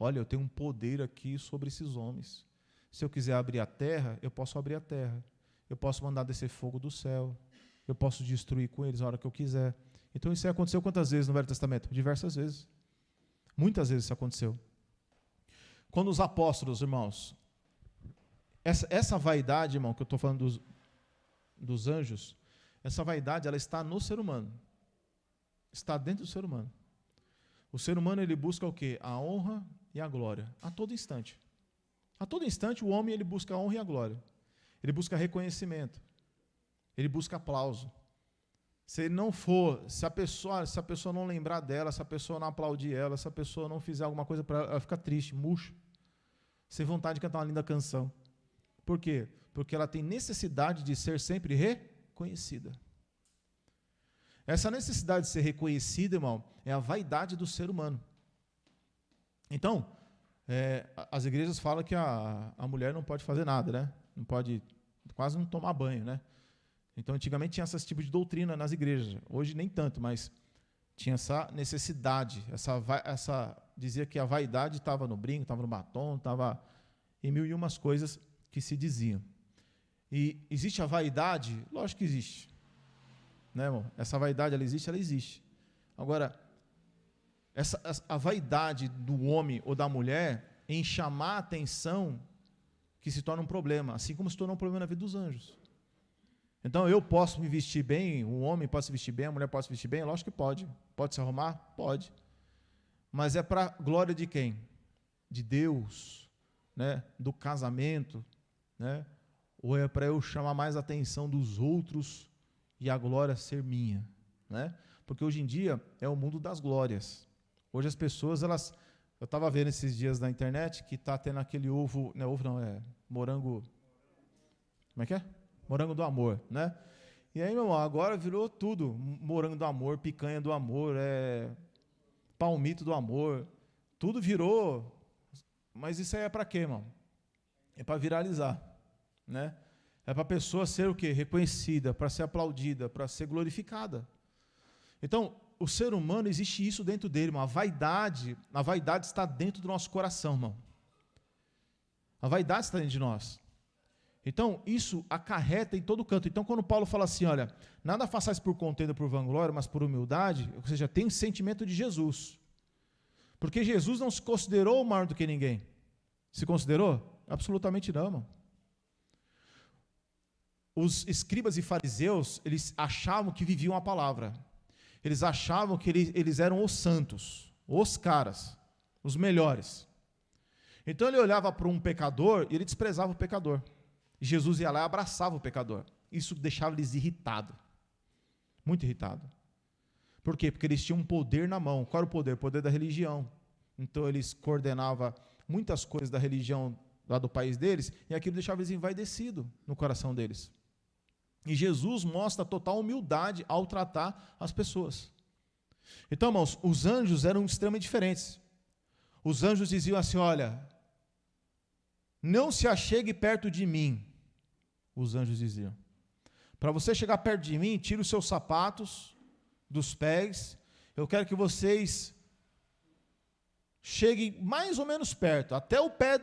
Olha, eu tenho um poder aqui sobre esses homens. Se eu quiser abrir a terra, eu posso abrir a terra. Eu posso mandar descer fogo do céu. Eu posso destruir com eles a hora que eu quiser. Então isso aconteceu quantas vezes no Velho Testamento? Diversas vezes. Muitas vezes isso aconteceu. Quando os apóstolos, irmãos, essa vaidade, irmão, que eu estou falando dos anjos, essa vaidade, ela está no ser humano. Está dentro do ser humano. O ser humano, ele busca o quê? A honra e a glória. A todo instante. A todo instante, o homem, ele busca a honra e a glória. Ele busca reconhecimento. Ele busca aplauso. Se ele não for, se a pessoa não lembrar dela, se a pessoa não aplaudir ela, se a pessoa não fizer alguma coisa para ela, ela fica triste, murcha, sem vontade de cantar uma linda canção. Por quê? Porque ela tem necessidade de ser sempre reconhecida. Essa necessidade de ser reconhecida, irmão, é a vaidade do ser humano. Então, as igrejas falam que a mulher não pode fazer nada, né? Não pode, quase não tomar banho, né? Então, antigamente tinha esse tipo de doutrina nas igrejas. Hoje nem tanto, mas tinha essa necessidade. Dizia que a vaidade estava no brinco, estava no batom, estava em mil e umas coisas que se diziam. E existe a vaidade? Lógico que existe. Né, irmão? Essa vaidade, ela existe, ela existe. Agora, a vaidade do homem ou da mulher em chamar a atenção que se torna um problema, assim como se tornou um problema na vida dos anjos. Então, eu posso me vestir bem, um homem pode se vestir bem, a mulher pode se vestir bem? Lógico que pode. Pode se arrumar? Pode. Mas é para a glória de quem? De Deus, né? Do casamento, né? Ou é para eu chamar mais a atenção dos outros e a glória ser minha, né? Porque hoje em dia é o mundo das glórias. Hoje as pessoas, eu estava vendo esses dias na internet que está tendo aquele morango, como é que é? Morango do amor, né? E aí, meu irmão, agora virou tudo, morango do amor, picanha do amor, palmito do amor, tudo virou, mas isso aí é para quê, irmão? É para viralizar, né? É para a pessoa ser o quê? Reconhecida, para ser aplaudida, para ser glorificada. Então, o ser humano, existe isso dentro dele, irmão. A vaidade está dentro do nosso coração, irmão. A vaidade está dentro de nós. Então, isso acarreta em todo canto. Então, quando Paulo fala assim, olha, nada façais por contenda, por vanglória, mas por humildade, ou seja, tem um sentimento de Jesus. Porque Jesus não se considerou maior do que ninguém. Se considerou? Absolutamente não, irmão. Os escribas e fariseus, eles achavam que viviam a palavra. Eles achavam que eles eram os santos, os caras, os melhores. Então, ele olhava para um pecador e ele desprezava o pecador. Jesus ia lá e abraçava o pecador. Isso deixava eles irritados. Muito irritados. Por quê? Porque eles tinham um poder na mão. Qual era o poder? O poder da religião. Então eles coordenavam muitas coisas da religião lá do país deles, e aquilo deixava eles envaidecidos no coração deles. E Jesus mostra total humildade ao tratar as pessoas. Então, irmãos, os anjos eram extremamente diferentes. Os anjos diziam assim, olha, não se achegue perto de mim. Os anjos diziam. Para você chegar perto de mim, tire os seus sapatos dos pés. Eu quero que vocês cheguem mais ou menos perto, até o pé,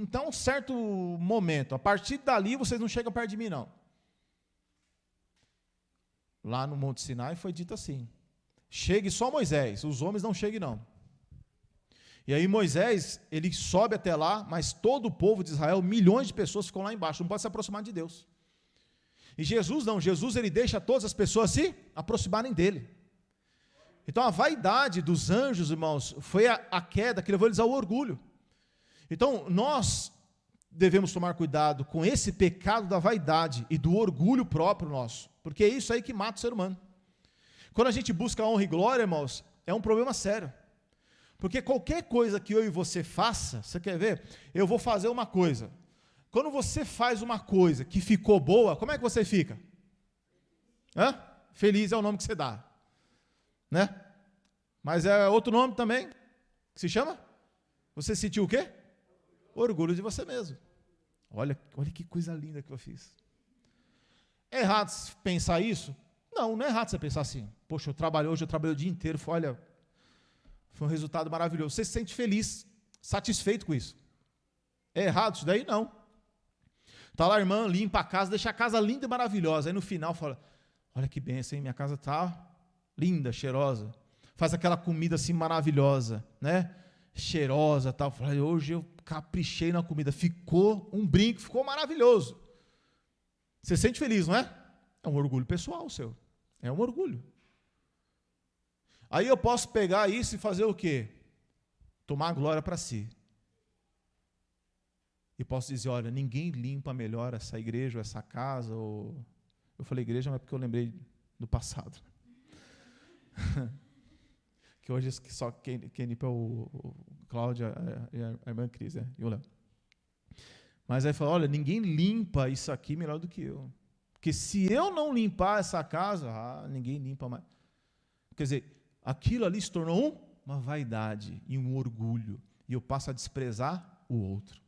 até um certo momento. A partir dali, vocês não chegam perto de mim, não. Lá no Monte Sinai foi dito assim, chegue só Moisés, os homens não cheguem, não. E aí Moisés, ele sobe até lá, mas todo o povo de Israel, milhões de pessoas ficam lá embaixo, não pode se aproximar de Deus. E Jesus não, Jesus ele deixa todas as pessoas se aproximarem dele. Então a vaidade dos anjos, irmãos, foi a queda que levou eles ao orgulho. Então nós devemos tomar cuidado com esse pecado da vaidade e do orgulho próprio nosso, porque é isso aí que mata o ser humano. Quando a gente busca honra e glória, irmãos, é um problema sério. Porque qualquer coisa que eu e você faça, você quer ver? Eu vou fazer uma coisa. Quando você faz uma coisa que ficou boa, como é que você fica? Feliz é o nome que você dá. Né? Mas é outro nome também, que se chama? Você sentiu o quê? Orgulho de você mesmo. Olha que coisa linda que eu fiz. É errado pensar isso? Não é errado você pensar assim. Poxa, hoje eu trabalhei o dia inteiro, olha, foi um resultado maravilhoso. Você se sente feliz, satisfeito com isso. É errado isso daí? Não. Está lá a irmã, limpa a casa, deixa a casa linda e maravilhosa. Aí no final fala, olha que bênção, hein? Minha casa está linda, cheirosa. Faz aquela comida assim maravilhosa, né? Cheirosa, tal. Fala, hoje eu caprichei na comida, ficou um brinco, ficou maravilhoso. Você se sente feliz, não é? É um orgulho pessoal seu. É um orgulho. Aí eu posso pegar isso e fazer o quê? Tomar a glória para si. E posso dizer, olha, ninguém limpa melhor essa igreja ou essa casa. Ou... Eu falei igreja, mas é porque eu lembrei do passado. Que hoje só quem limpa é o Cláudio e a irmã Cris, né? E o Léo. Mas aí falou, olha, ninguém limpa isso aqui melhor do que eu. Porque se eu não limpar essa casa, ninguém limpa mais. Quer dizer, aquilo ali se tornou uma vaidade e um orgulho. E eu passo a desprezar o outro.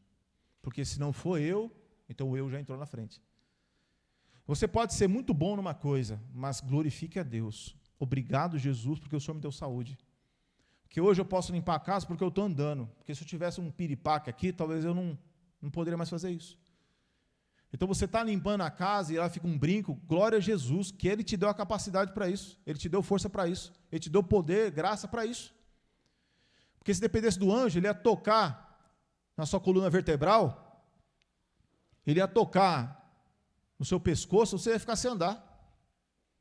Porque se não for eu, então o eu já entrou na frente. Você pode ser muito bom numa coisa, mas glorifique a Deus. Obrigado, Jesus, porque o Senhor me deu saúde. Porque hoje eu posso limpar a casa porque eu estou andando. Porque se eu tivesse um piripaque aqui, talvez eu não poderia mais fazer isso. Então você está limpando a casa e lá fica um brinco, glória a Jesus, que Ele te deu a capacidade para isso, Ele te deu força para isso, Ele te deu poder, graça para isso. Porque se dependesse do anjo, ele ia tocar na sua coluna vertebral, ele ia tocar no seu pescoço, você ia ficar sem andar.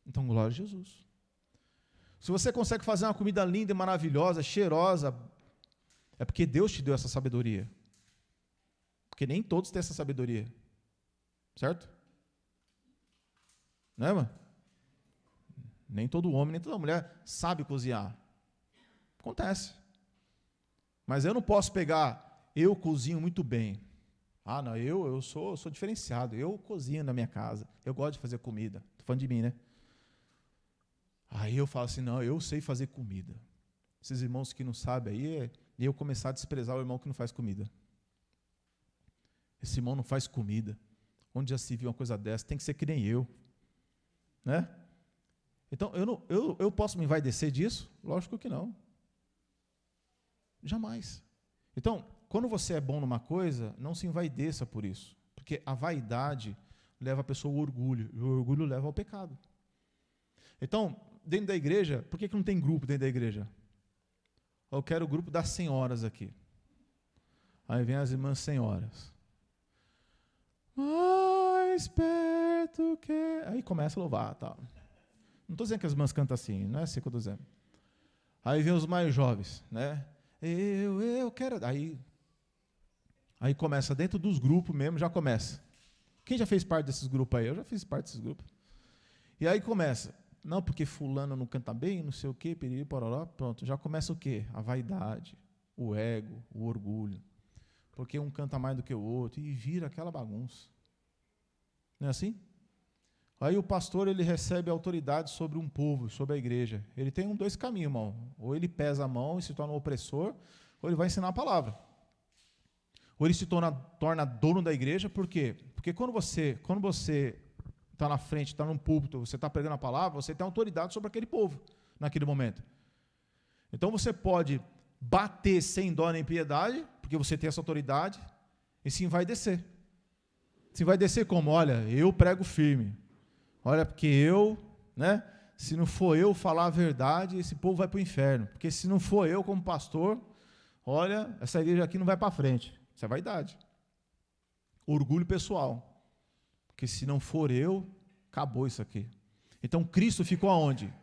Então, glória a Jesus. Se você consegue fazer uma comida linda e maravilhosa, cheirosa, é porque Deus te deu essa sabedoria. Porque nem todos têm essa sabedoria. Certo? Não é, mano? Nem todo homem, nem toda mulher sabe cozinhar. Acontece. Mas eu não posso pegar, eu cozinho muito bem. Não, eu sou diferenciado, eu cozinho na minha casa, eu gosto de fazer comida. Estou falando de mim, né? Aí eu falo assim, não, eu sei fazer comida. Esses irmãos que não sabem aí, eu começar a desprezar o irmão que não faz comida. Esse irmão não faz comida. Onde já se viu uma coisa dessa, tem que ser que nem eu. Né? Então, eu posso me envaidecer disso? Lógico que não. Jamais. Então, quando você é bom numa coisa, não se envaideça por isso. Porque a vaidade leva a pessoa ao orgulho, e o orgulho leva ao pecado. Então, dentro da igreja, por que não tem grupo dentro da igreja? Eu quero o grupo das senhoras aqui. Aí vem as irmãs senhoras. Mais perto que... Aí começa a louvar, tá. Não estou dizendo que as irmãs cantam assim, não é assim que eu estou dizendo. Aí vem os mais jovens, né? Eu quero... Aí começa, dentro dos grupos mesmo, já começa. Quem já fez parte desses grupos aí? Eu já fiz parte desses grupos. E aí começa, não, porque fulano não canta bem, não sei o quê, piriri, pororó, pronto. Já começa o quê? A vaidade, o ego, o orgulho. Porque um canta mais do que o outro, e vira aquela bagunça. Não é assim? Aí o pastor, ele recebe autoridade sobre um povo, sobre a igreja. Ele tem dois caminhos, irmão. Ou ele pesa a mão e se torna um opressor, ou ele vai ensinar a palavra. Ou ele se torna dono da igreja, por quê? Porque quando você está na frente, está num púlpito, você está pregando a palavra, você tem autoridade sobre aquele povo, naquele momento. Então você pode bater sem dó nem piedade, porque você tem essa autoridade, e sim vai descer. Se vai descer como? Olha, eu prego firme. Olha, porque eu, né? Se não for eu falar a verdade, esse povo vai para o inferno. Porque se não for eu como pastor, olha, essa igreja aqui não vai para frente. Isso é vaidade. Orgulho pessoal. Porque se não for eu, acabou isso aqui. Então Cristo ficou aonde?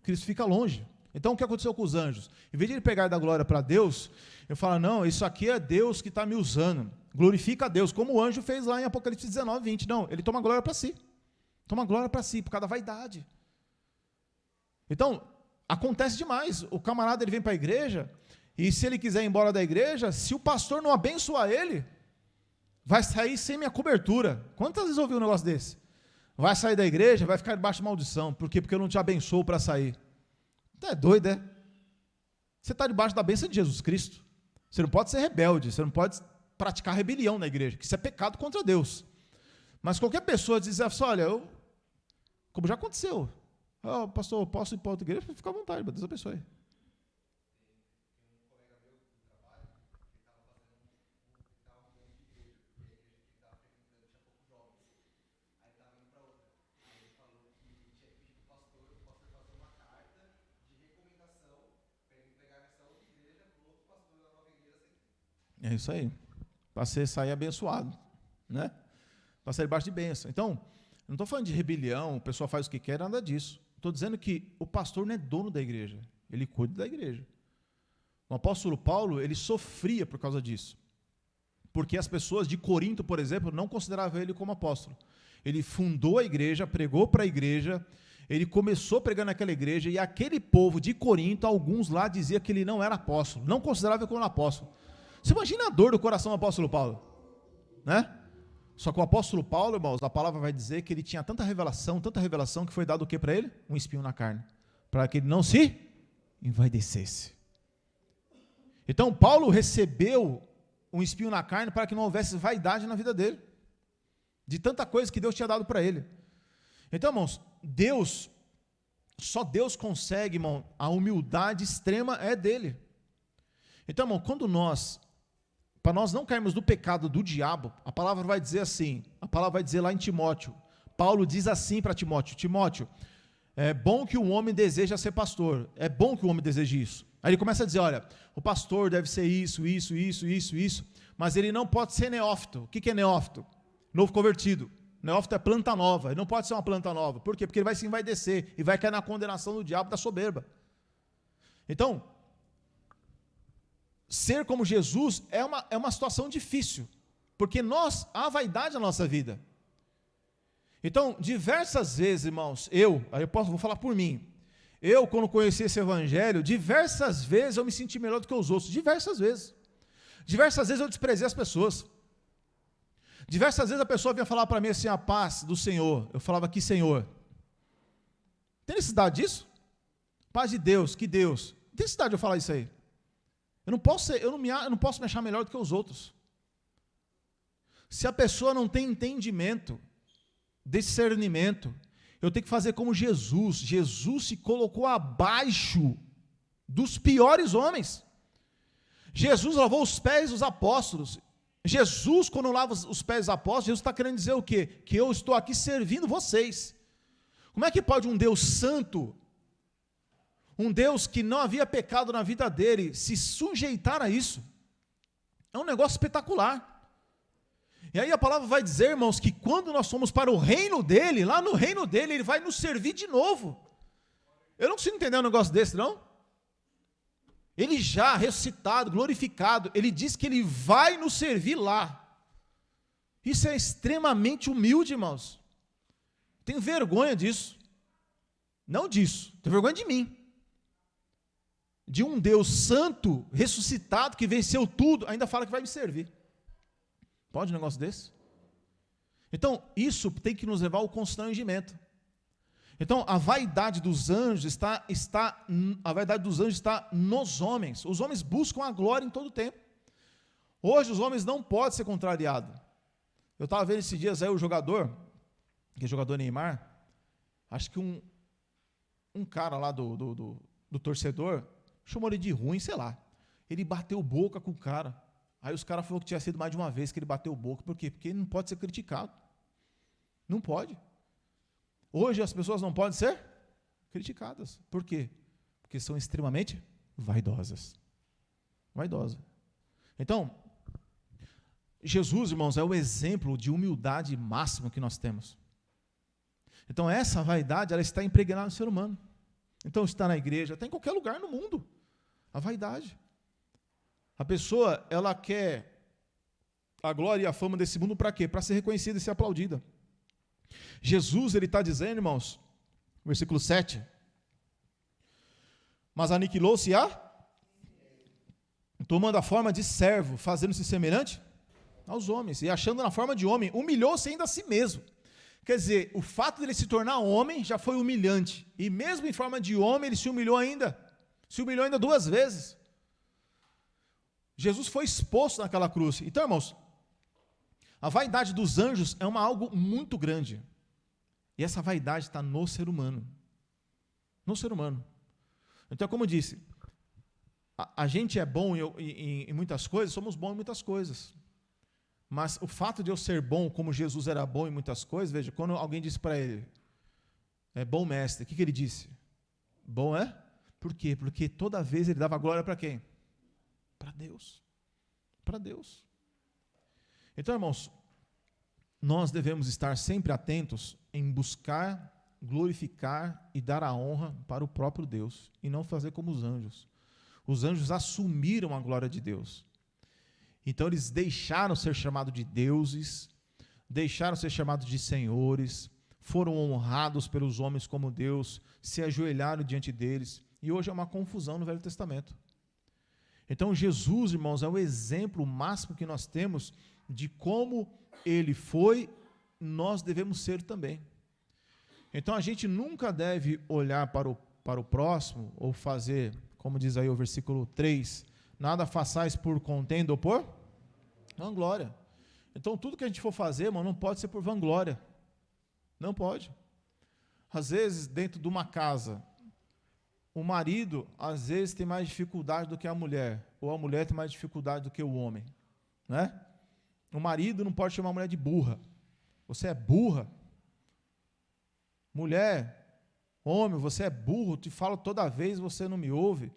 Cristo fica longe. Então o que aconteceu com os anjos? Em vez de ele pegar e dar glória para Deus, ele fala, não, isso aqui é Deus que está me usando. Glorifica a Deus, como o anjo fez lá em Apocalipse 19, 20. Não, ele toma glória para si. Toma glória para si, por causa da vaidade. Então, acontece demais. O camarada ele vem para a igreja, e se ele quiser ir embora da igreja, se o pastor não abençoar ele, vai sair sem minha cobertura. Quantas vezes ouviu um negócio desse? Vai sair da igreja, vai ficar debaixo de maldição. Por quê? Porque eu não te abençoo para sair. É doido, é? Você está debaixo da bênção de Jesus Cristo. Você não pode ser rebelde, você não pode praticar rebelião na igreja, que isso é pecado contra Deus. Mas qualquer pessoa diz assim, olha, como já aconteceu, pastor, posso ir para outra igreja? Fica à vontade, Deus abençoe. É isso aí. Para você sair abençoado, né? Para sair debaixo de bênção. Então, não estou falando de rebelião, o pessoal faz o que quer, nada disso. Estou dizendo que o pastor não é dono da igreja, ele cuida da igreja. O apóstolo Paulo, ele sofria por causa disso. Porque as pessoas de Corinto, por exemplo, não consideravam ele como apóstolo. Ele fundou a igreja, pregou para a igreja, ele começou pregando naquela igreja, e aquele povo de Corinto, alguns lá diziam que ele não era apóstolo, não consideravam ele como apóstolo. Você imagina a dor do coração do apóstolo Paulo, né? Só que o apóstolo Paulo, irmãos, a palavra vai dizer que ele tinha tanta revelação, que foi dado o que para ele? Um espinho na carne, para que ele não se envaidecesse. Então Paulo recebeu um espinho na carne para que não houvesse vaidade na vida dele, de tanta coisa que Deus tinha dado para ele. Então, irmãos, só Deus consegue, irmão, a humildade extrema é dele. Então, irmão, para nós não cairmos no pecado do diabo, a palavra vai dizer assim, a palavra vai dizer lá em Timóteo, Paulo diz assim para Timóteo, Timóteo, é bom que o homem deseja ser pastor, é bom que o homem deseje isso. Aí ele começa a dizer, olha, o pastor deve ser isso, mas ele não pode ser neófito. O que é neófito? Novo convertido. Neófito é planta nova, ele não pode ser uma planta nova. Por quê? Porque ele vai se envaidecer e vai cair na condenação do diabo da soberba. Então, ser como Jesus é uma situação difícil, porque há vaidade na nossa vida. Então, diversas vezes, irmãos, vou falar por mim, quando conheci esse evangelho, diversas vezes eu me senti melhor do que os outros, diversas vezes eu desprezei as pessoas, diversas vezes a pessoa vinha falar para mim assim, a paz do Senhor, eu falava, que Senhor, tem necessidade disso? Paz de Deus, que Deus, tem necessidade de eu falar isso aí? Eu não posso me achar melhor do que os outros. Se a pessoa não tem entendimento, discernimento, eu tenho que fazer como Jesus. Jesus se colocou abaixo dos piores homens. Jesus lavou os pés dos apóstolos. Jesus, quando lava os pés dos apóstolos, Jesus está querendo dizer o quê? Que eu estou aqui servindo vocês. Como é que pode um Deus santo, um Deus que não havia pecado na vida dele, se sujeitar a isso? É um negócio espetacular. E aí a palavra vai dizer, irmãos, que quando nós fomos para o reino dele, lá no reino dele, ele vai nos servir de novo. Eu não consigo entender um negócio desse, não. Ele já ressuscitado, glorificado, ele diz que ele vai nos servir lá. Isso é extremamente humilde, irmãos. Tenho vergonha disso. Não disso, tenho vergonha de mim. De um Deus santo, ressuscitado, que venceu tudo, ainda fala que vai me servir. Pode um negócio desse? Então, isso tem que nos levar ao constrangimento. Então, a vaidade dos anjos está nos homens. Os homens buscam a glória em todo o tempo. Hoje, os homens não podem ser contrariados. Eu estava vendo esses dias aí o jogador, que é jogador Neymar, acho que um cara lá do torcedor, chamou ele de ruim, sei lá. Ele bateu boca com o cara. Aí os caras falaram que tinha sido mais de uma vez que ele bateu boca. Por quê? Porque ele não pode ser criticado. Não pode. Hoje as pessoas não podem ser criticadas. Por quê? Porque são extremamente vaidosas. Vaidosa. Então, Jesus, irmãos, é o exemplo de humildade máximo que nós temos. Então, essa vaidade, ela está impregnada no ser humano. Então, está na igreja, está em qualquer lugar no mundo. A vaidade. A pessoa, ela quer a glória e a fama desse mundo para quê? Para ser reconhecida e ser aplaudida. Jesus, ele está dizendo, irmãos, versículo 7, mas aniquilou-se tomando a forma de servo, fazendo-se semelhante aos homens, e achando na forma de homem, humilhou-se ainda a si mesmo. Quer dizer, o fato de ele se tornar homem já foi humilhante, e mesmo em forma de homem, ele se humilhou ainda 2 vezes. Jesus foi exposto naquela cruz. Então, irmãos, a vaidade dos anjos é algo muito grande, e essa vaidade está no ser humano. No ser humano. Então, como eu disse, a gente é bom em muitas coisas, somos bons em muitas coisas. Mas o fato de eu ser bom, como Jesus era bom em muitas coisas, veja, quando alguém disse para ele, é bom mestre, o que ele disse? Bom é? Por quê? Porque toda vez ele dava glória para quem? Para Deus. Para Deus. Então, irmãos, nós devemos estar sempre atentos em buscar, glorificar e dar a honra para o próprio Deus, e não fazer como os anjos. Os anjos assumiram a glória de Deus. Então eles deixaram ser chamados de deuses, deixaram ser chamados de senhores, foram honrados pelos homens como Deus, se ajoelharam diante deles, e hoje é uma confusão no Velho Testamento. Então Jesus, irmãos, é o exemplo máximo que nós temos de como ele foi, nós devemos ser também. Então a gente nunca deve olhar para o próximo, ou fazer, como diz aí o versículo 3, nada façais por contenda ou por vanglória. Então, tudo que a gente for fazer, irmão, não pode ser por vanglória. Não pode. Às vezes, dentro de uma casa, o marido, às vezes, tem mais dificuldade do que a mulher, ou a mulher tem mais dificuldade do que o homem, né? O marido não pode chamar a mulher de burra. Você é burra. Mulher, homem, você é burro, te falo toda vez, você não me ouve.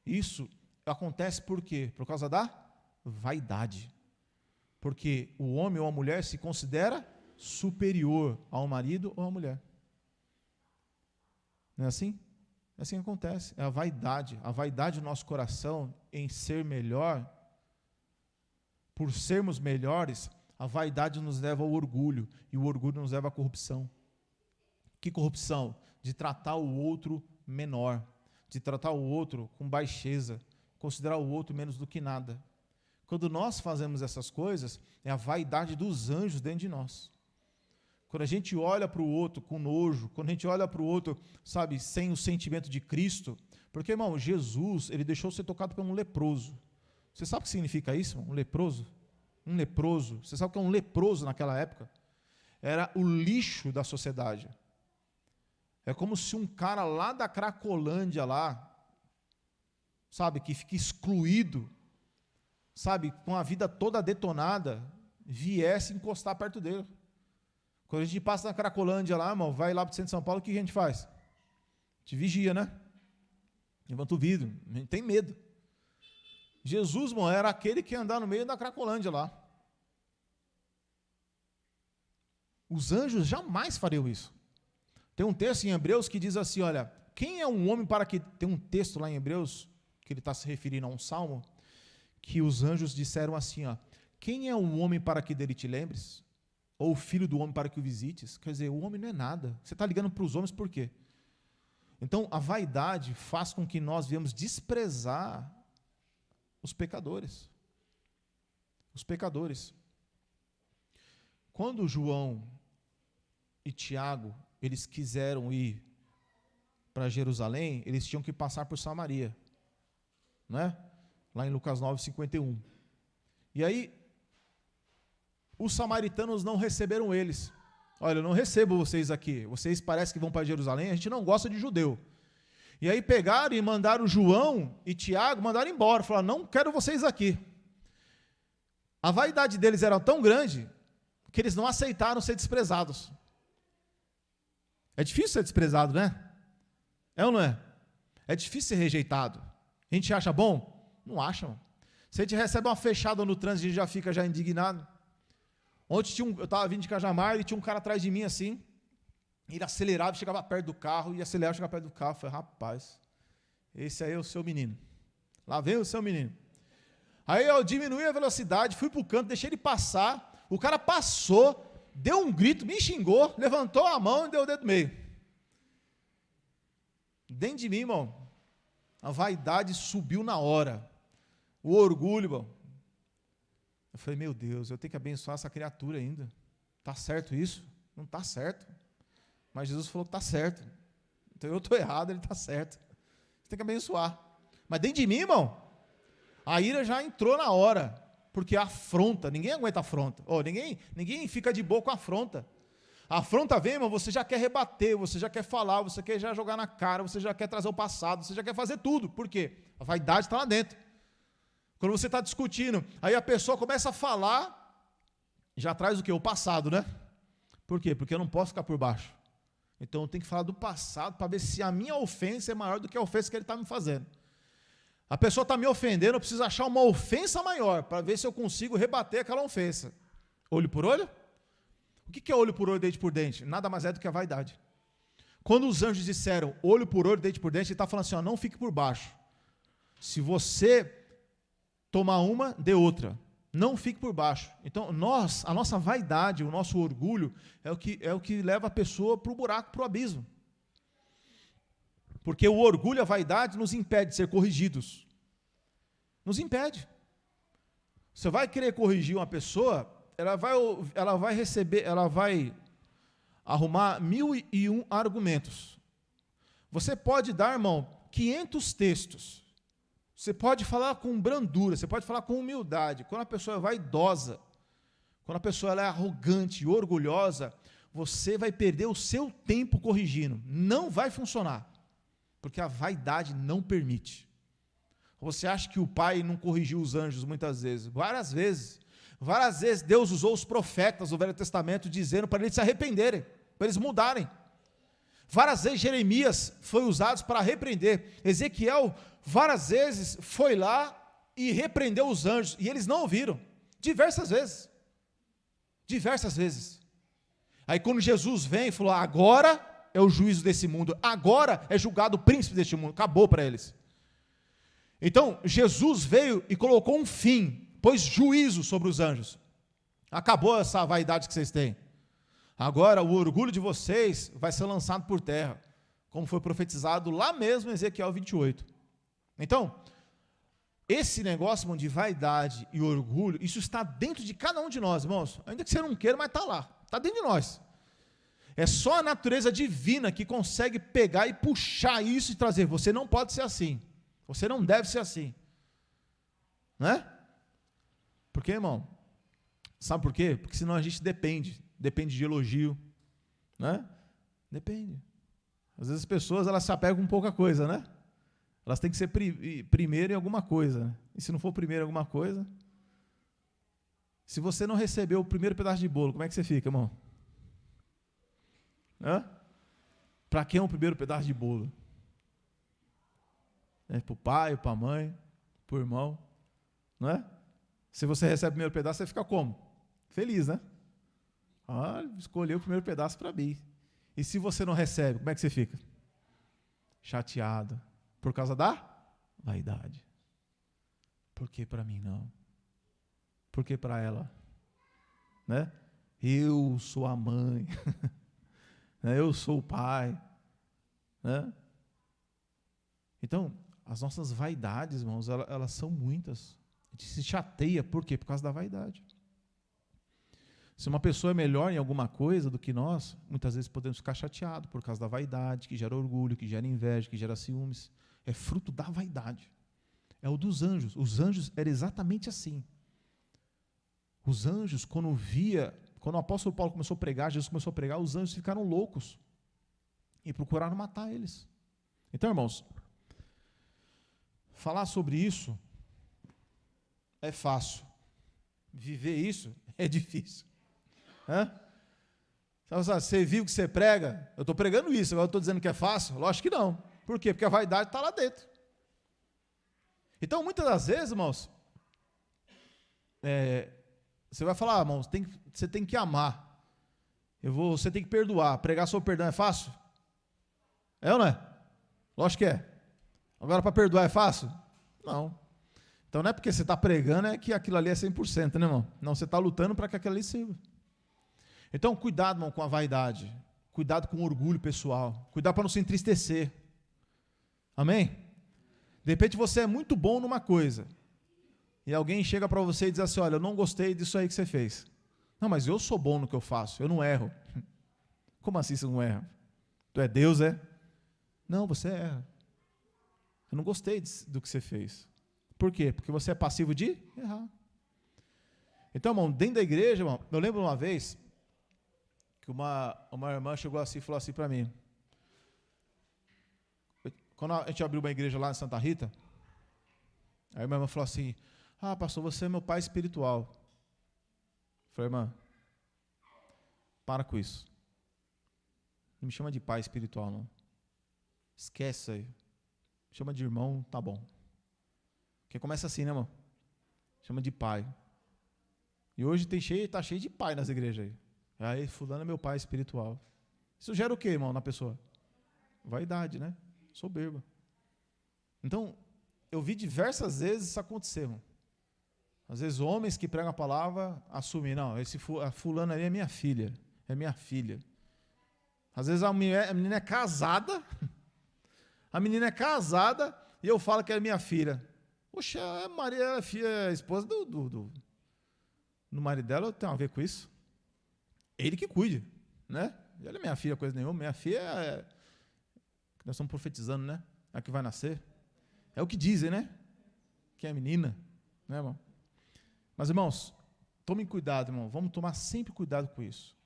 Isso acontece por quê? Por causa da vaidade. Porque o homem ou a mulher se considera superior ao marido ou à mulher. Não é assim? É assim que acontece. É a vaidade do nosso coração em ser melhor. Por sermos melhores, a vaidade nos leva ao orgulho, e o orgulho nos leva à corrupção. Que corrupção? De tratar o outro menor, de tratar o outro com baixeza, considerar o outro menos do que nada. Quando nós fazemos essas coisas, é a vaidade dos anjos dentro de nós. Quando a gente olha para o outro com nojo, quando a gente olha para o outro, sabe, sem o sentimento de Cristo, porque, irmão, Jesus, ele deixou ser tocado por um leproso. Você sabe o que significa isso, irmão? Um leproso? Um leproso. Você sabe o que é um leproso naquela época? Era o lixo da sociedade. É como se um cara lá da Cracolândia lá, sabe, que fica excluído, sabe, com a vida toda detonada, viesse encostar perto dele. Quando a gente passa na Cracolândia lá, irmão, vai lá para o centro de São Paulo, o que a gente faz? A gente vigia, né? Levanta o vidro, a gente tem medo. Jesus, irmão, era aquele que ia andar no meio da Cracolândia lá. Os anjos jamais fariam isso. Tem um texto em Hebreus que diz assim, olha, quem é um homem para que... Tem um texto lá em Hebreus, que ele está se referindo a um salmo, que os anjos disseram assim, ó, quem é um homem para que dele te lembres? Ou o filho do homem para que o visites? Quer dizer, o homem não é nada. Você está ligando para os homens por quê? Então, a vaidade faz com que nós viemos desprezar os pecadores. Os pecadores. Quando João e Tiago, eles quiseram ir para Jerusalém, eles tinham que passar por Samaria, né? Lá em Lucas 9:51. E aí, os samaritanos não receberam eles. Olha, eu não recebo vocês aqui. Vocês parecem que vão para Jerusalém, a gente não gosta de judeu. E aí pegaram e mandaram João e Tiago, mandaram embora. Falaram, não quero vocês aqui. A vaidade deles era tão grande que eles não aceitaram ser desprezados. É difícil ser desprezado, né? É ou não é? É difícil ser rejeitado. A gente acha bom? Não acha, mano. Se a gente recebe uma fechada no trânsito, a gente já fica já indignado. Ontem eu estava vindo de Cajamar e tinha um cara atrás de mim assim, ele acelerava, chegava perto do carro, e acelerava, chegava perto do carro. Eu falei, rapaz, esse aí é o seu menino. Lá vem o seu menino. Aí eu diminuí a velocidade, fui para o canto, deixei ele passar, o cara passou, deu um grito, me xingou, levantou a mão e deu o dedo no meio. Dentro de mim, irmão, a vaidade subiu na hora. O orgulho, irmão. Eu falei, meu Deus, eu tenho que abençoar essa criatura ainda. Está certo isso? Não está certo. Mas Jesus falou que está certo. Então eu estou errado, ele está certo. Você tem que abençoar. Mas dentro de mim, irmão, a ira já entrou na hora. Porque afronta, ninguém aguenta afronta. Ninguém fica de boa com afronta. A afronta vem, irmão, você já quer rebater, você já quer falar, você quer já jogar na cara, você já quer trazer o passado, você já quer fazer tudo. Por quê? A vaidade está lá dentro. Quando você está discutindo, aí a pessoa começa a falar, já traz o quê? O passado, né? Por quê? Porque eu não posso ficar por baixo. Então eu tenho que falar do passado para ver se a minha ofensa é maior do que a ofensa que ele está me fazendo. A pessoa está me ofendendo, eu preciso achar uma ofensa maior para ver se eu consigo rebater aquela ofensa. Olho por olho? O que é olho por olho, dente por dente? Nada mais é do que a vaidade. Quando os anjos disseram olho por olho, dente por dente, ele está falando assim, ó, não fique por baixo. Se você tomar uma, dê outra. Não fique por baixo. Então, a nossa vaidade, o nosso orgulho, é o que leva a pessoa para o buraco, para o abismo. Porque o orgulho e a vaidade nos impede de ser corrigidos. Nos impede. Você vai querer corrigir uma pessoa, ela vai arrumar 1001 argumentos. Você pode dar, irmão, 500 textos. Você pode falar com brandura, você pode falar com humildade. Quando a pessoa é vaidosa, quando a pessoa ela é arrogante e orgulhosa, você vai perder o seu tempo corrigindo. Não vai funcionar, porque a vaidade não permite. Você acha que o Pai não corrigiu os anjos muitas vezes? Várias vezes. Várias vezes Deus usou os profetas do Velho Testamento dizendo para eles se arrependerem, para eles mudarem. Várias vezes Jeremias foi usado para repreender. Ezequiel, várias vezes, foi lá e repreendeu os anjos, e eles não ouviram. Diversas vezes. Diversas vezes. Aí quando Jesus vem e falou, agora é o juízo desse mundo, agora é julgado o príncipe deste mundo, acabou para eles. Então, Jesus veio e colocou um fim, pôs juízo sobre os anjos. Acabou essa vaidade que vocês têm. Agora, o orgulho de vocês vai ser lançado por terra, como foi profetizado lá mesmo em Ezequiel 28. Então, esse negócio de vaidade e orgulho, isso está dentro de cada um de nós, irmãos. Ainda que você não queira, mas está lá, está dentro de nós. É só a natureza divina que consegue pegar e puxar isso e trazer. Você não pode ser assim. Você não deve ser assim. Né? Por quê, irmão? Sabe por quê? Porque senão a gente depende de elogio, né? Depende. Às vezes as pessoas elas se apegam com pouca coisa, né? Elas têm que ser primeiro em alguma coisa, né? E se não for primeiro em alguma coisa, se você não recebeu o primeiro pedaço de bolo, como é que você fica, irmão? Para quem é o primeiro pedaço de bolo? É para o pai, para a mãe, para o irmão, não é? Se você recebe o primeiro pedaço, você fica como? Feliz, né? Escolheu o primeiro pedaço para mim. E se você não recebe, como é que você fica? Chateado. Por causa da vaidade. Por que para mim não? Por que para ela? Né? Eu sou a mãe. Eu sou o pai. Né? Então, as nossas vaidades, irmãos, elas são muitas. A gente se chateia, por quê? Por causa da vaidade. Se uma pessoa é melhor em alguma coisa do que nós, muitas vezes podemos ficar chateados por causa da vaidade, que gera orgulho, que gera inveja, que gera ciúmes. É fruto da vaidade. É o dos anjos. Os anjos eram exatamente assim. Os anjos, quando o apóstolo Paulo começou a pregar, Jesus começou a pregar, os anjos ficaram loucos e procuraram matar eles. Então, irmãos, falar sobre isso é fácil. Viver isso é difícil. Você viu que você prega? Eu estou pregando isso, agora eu estou dizendo que é fácil? Lógico que não. Por quê? Porque a vaidade está lá dentro. Então, muitas das vezes, irmãos, Você vai falar, irmão, você tem que amar. Você tem que perdoar. Pregar sobre perdão é fácil? É ou não é? Lógico que é. Agora, para perdoar é fácil? Não. Então, não é porque você está pregando que aquilo ali é 100%, né, irmão? Não, você está lutando para que aquilo ali sirva. Então, cuidado, irmão, com a vaidade. Cuidado com o orgulho pessoal. Cuidado para não se entristecer. Amém? De repente, você é muito bom numa coisa. E alguém chega para você e diz assim, olha, eu não gostei disso aí que você fez. Não, mas eu sou bom no que eu faço, eu não erro. Como assim você não erra? Tu é Deus, é? Não, você erra. Eu não gostei do que você fez. Por quê? Porque você é passivo de errar. Então, irmão, dentro da igreja, irmão, eu lembro uma vez que uma irmã chegou assim e falou assim para mim. Quando a gente abriu uma igreja lá em Santa Rita, aí minha irmã falou assim, pastor, você é meu pai espiritual. Eu falei, irmã, para com isso. Não me chama de pai espiritual, não. Esquece isso aí. Me chama de irmão, tá bom. Porque começa assim, né, irmão? Chama de pai. E hoje tá cheio de pai nas igrejas aí. Aí, fulano é meu pai espiritual. Isso gera o quê, irmão, na pessoa? Vaidade, né? Soberba. Então, eu vi diversas vezes isso acontecer, irmão. Às vezes, homens que pregam a palavra assumem, não, a fulana ali é minha filha, é minha filha. Às vezes, a menina é casada, e eu falo que é minha filha. Poxa, a Maria é a esposa do marido dela, tem a ver com isso? Ele que cuide, né? Ela é minha filha, coisa nenhuma. Minha filha é... Nós estamos profetizando, né? É a que vai nascer. É o que dizem, né? Que é menina, né, irmão? Mas, irmãos, tomem cuidado, irmão. Vamos tomar sempre cuidado com isso.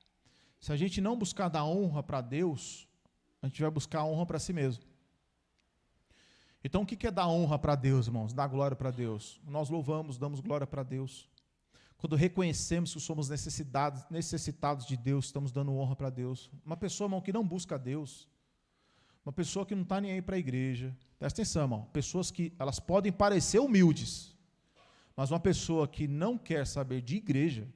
Se a gente não buscar dar honra para Deus, a gente vai buscar honra para si mesmo. Então, o que é dar honra para Deus, irmãos? Dar glória para Deus. Nós louvamos, damos glória para Deus. Quando reconhecemos que somos necessitados de Deus, estamos dando honra para Deus. Uma pessoa, irmão, que não busca Deus, uma pessoa que não está nem aí para a igreja, presta atenção, irmão, pessoas que elas podem parecer humildes, mas uma pessoa que não quer saber de igreja,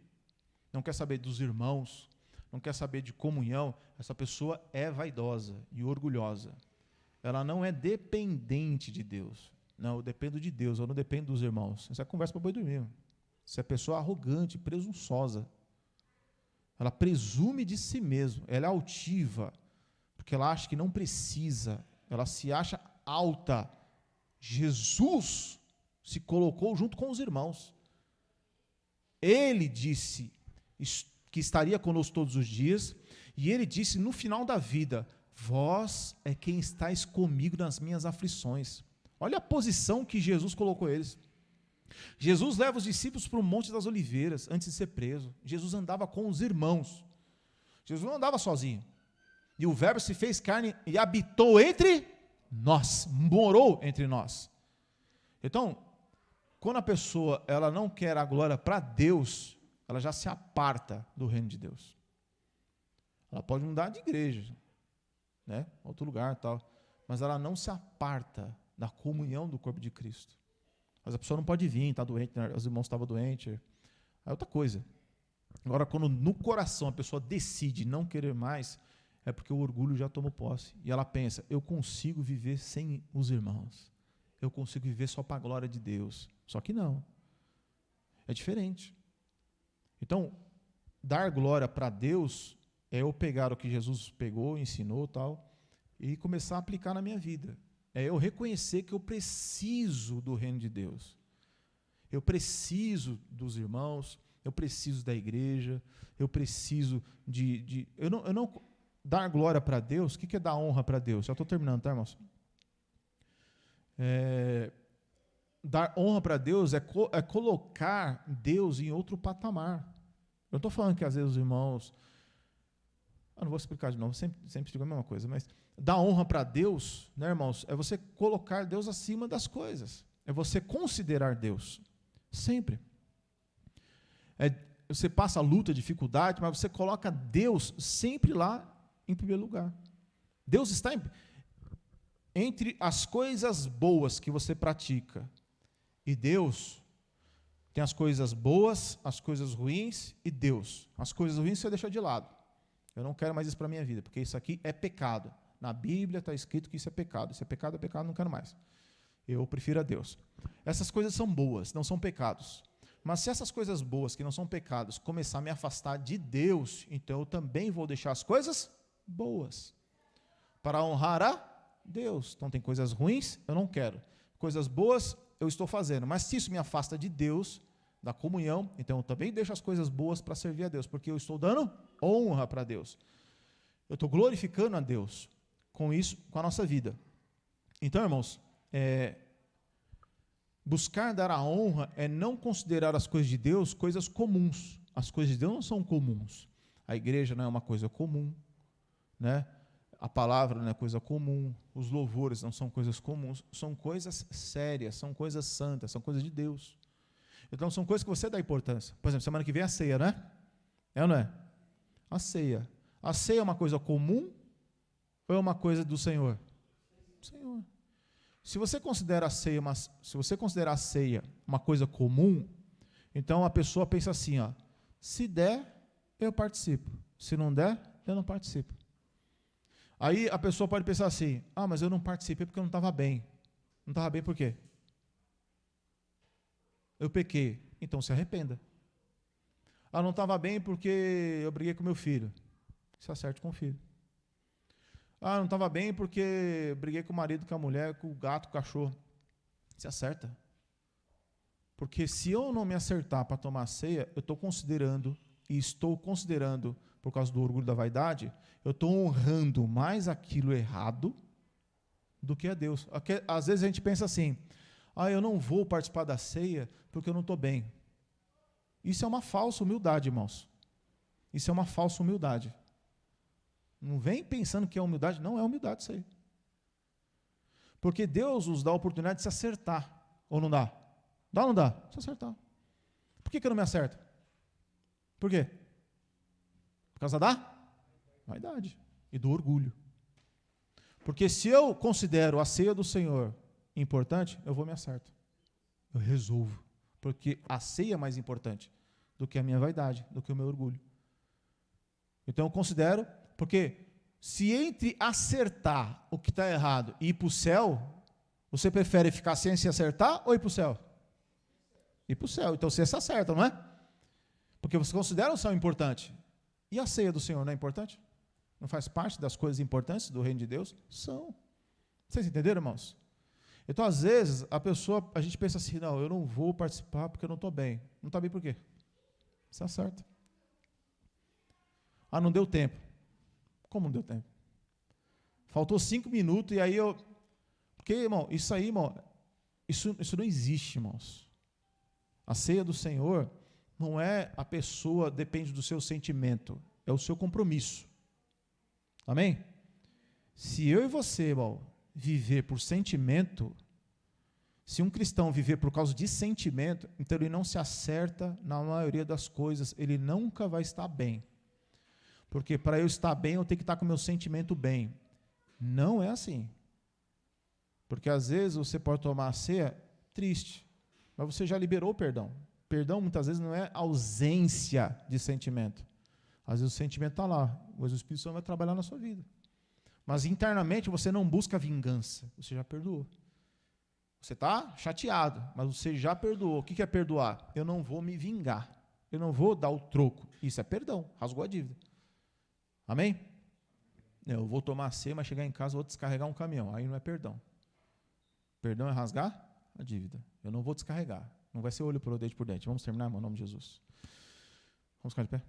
não quer saber dos irmãos, não quer saber de comunhão, essa pessoa é vaidosa e orgulhosa. Ela não é dependente de Deus. Não, eu dependo de Deus, eu não dependo dos irmãos. Essa é conversa para boi dormir, irmão. Essa é pessoa arrogante, presunçosa. Ela presume de si mesma, ela é altiva, porque ela acha que não precisa, ela se acha alta. Jesus se colocou junto com os irmãos. Ele disse que estaria conosco todos os dias, e ele disse no final da vida, vós é quem estáis comigo nas minhas aflições. Olha a posição que Jesus colocou eles. Jesus leva os discípulos para o Monte das Oliveiras, antes de ser preso. Jesus andava com os irmãos. Jesus não andava sozinho. E o Verbo se fez carne e habitou entre nós, morou entre nós. Então, quando a pessoa ela não quer a glória para Deus, ela já se aparta do reino de Deus. Ela pode mudar de igreja, né? Outro lugar e tal, mas ela não se aparta da comunhão do corpo de Cristo. Mas a pessoa não pode vir, está doente, né? Os irmãos estavam doentes, é outra coisa. Agora, quando no coração a pessoa decide não querer mais, é porque o orgulho já tomou posse. E ela pensa, eu consigo viver sem os irmãos. Eu consigo viver só para a glória de Deus. Só que não. É diferente. Então, dar glória para Deus é eu pegar o que Jesus pegou, ensinou tal, e começar a aplicar na minha vida. É eu reconhecer que eu preciso do reino de Deus. Eu preciso dos irmãos, eu preciso da igreja, eu preciso eu não dar glória para Deus. O que é dar honra para Deus? Já estou terminando, tá, irmãos? Dar honra para Deus é colocar Deus em outro patamar. Eu não estou falando que às vezes os irmãos... Eu não vou explicar de novo, sempre explico a mesma coisa, mas dar honra para Deus, né, irmãos, é você colocar Deus acima das coisas. É você considerar Deus. Sempre. Você passa luta, dificuldade, mas você coloca Deus sempre lá em primeiro lugar. Deus está entre as coisas boas que você pratica e Deus, Tem as coisas boas, as coisas ruins e Deus. As coisas ruins você deixa de lado. Eu não quero mais isso para a minha vida, porque isso aqui é pecado. Na Bíblia está escrito que isso é pecado. Isso é pecado, não quero mais. Eu prefiro a Deus. Essas coisas são boas, não são pecados. Mas se essas coisas boas, que não são pecados, começar a me afastar de Deus, então eu também vou deixar as coisas boas para honrar a Deus. Então tem coisas ruins, eu não quero. Coisas boas, eu estou fazendo. Mas se isso me afasta de Deus, da comunhão, então eu também deixo as coisas boas para servir a Deus, porque eu estou dando honra para Deus. Eu estou glorificando a Deus com isso, com a nossa vida. Então, irmãos, buscar dar a honra é não considerar as coisas de Deus coisas comuns. As coisas de Deus não são comuns. A igreja não é uma coisa comum, né? A palavra não é coisa comum, os louvores não são coisas comuns, são coisas sérias, são coisas santas, são coisas de Deus. Então são coisas que você dá importância. Por exemplo, semana que vem é a ceia, né? É ou não é? A ceia. A ceia é uma coisa comum ou é uma coisa do Senhor? Senhor. Se você considera a ceia uma coisa comum, então a pessoa pensa assim, ó, se der, eu participo. Se não der, eu não participo. Aí a pessoa pode pensar assim, mas eu não participei porque eu não estava bem. Não estava bem por quê? Eu pequei. Então se arrependa. Não estava bem porque eu briguei com meu filho. Se acerte com o filho. Não estava bem porque eu briguei com o marido, com a mulher, com o gato, com o cachorro. Se acerta. Porque se eu não me acertar para tomar a ceia, eu estou considerando, por causa do orgulho da vaidade, eu estou honrando mais aquilo errado do que a Deus. Às vezes a gente pensa assim, eu não vou participar da ceia porque eu não estou bem. Isso é uma falsa humildade, irmãos. Isso é uma falsa humildade. Não vem pensando que é humildade, não é humildade isso aí. Porque Deus nos dá a oportunidade de se acertar, ou não dá? Dá ou não dá? Se acertar. Por que eu não me acerto? Por quê? Por causa da vaidade e do orgulho. Porque se eu considero a ceia do Senhor importante, eu vou me acerto. Eu resolvo. Porque a ceia é mais importante do que a minha vaidade, do que o meu orgulho. Então eu considero, porque se entre acertar o que está errado e ir para o céu, você prefere ficar sem se acertar ou ir para o céu? Ir para o céu. Então você se acerta, não é? Porque você considera o céu importante. E a ceia do Senhor não é importante? Não faz parte das coisas importantes do reino de Deus? São. Vocês entenderam, irmãos? Então, às vezes, a gente pensa assim, não, eu não vou participar porque eu não estou bem. Não está bem por quê? Você acerta. Não deu tempo. Como não deu tempo? Faltou 5 minutos e aí eu... Porque, irmão, isso aí, irmão, isso não existe, irmãos. A ceia do Senhor não é a pessoa, depende do seu sentimento, é o seu compromisso. Amém? Se eu e você, irmão, viver por sentimento, se um cristão viver por causa de sentimento, então ele não se acerta na maioria das coisas, ele nunca vai estar bem. Porque para eu estar bem, eu tenho que estar com o meu sentimento bem. Não é assim. Porque às vezes você pode tomar a ceia triste, mas você já liberou o perdão. Perdão muitas vezes não é ausência de sentimento. Às vezes o sentimento está lá, mas o Espírito Santo vai trabalhar na sua vida. Mas internamente você não busca vingança, você já perdoou. Você está chateado, mas você já perdoou. O que é perdoar? Eu não vou me vingar, eu não vou dar o troco. Isso é perdão, rasgou a dívida. Amém? Eu vou tomar a ceia, mas chegar em casa vou descarregar um caminhão. Aí não é perdão. Perdão é rasgar a dívida. Eu não vou descarregar. Não vai ser olho por olho, dente por dente. Vamos terminar, irmão, em nome de Jesus. Vamos ficar de pé?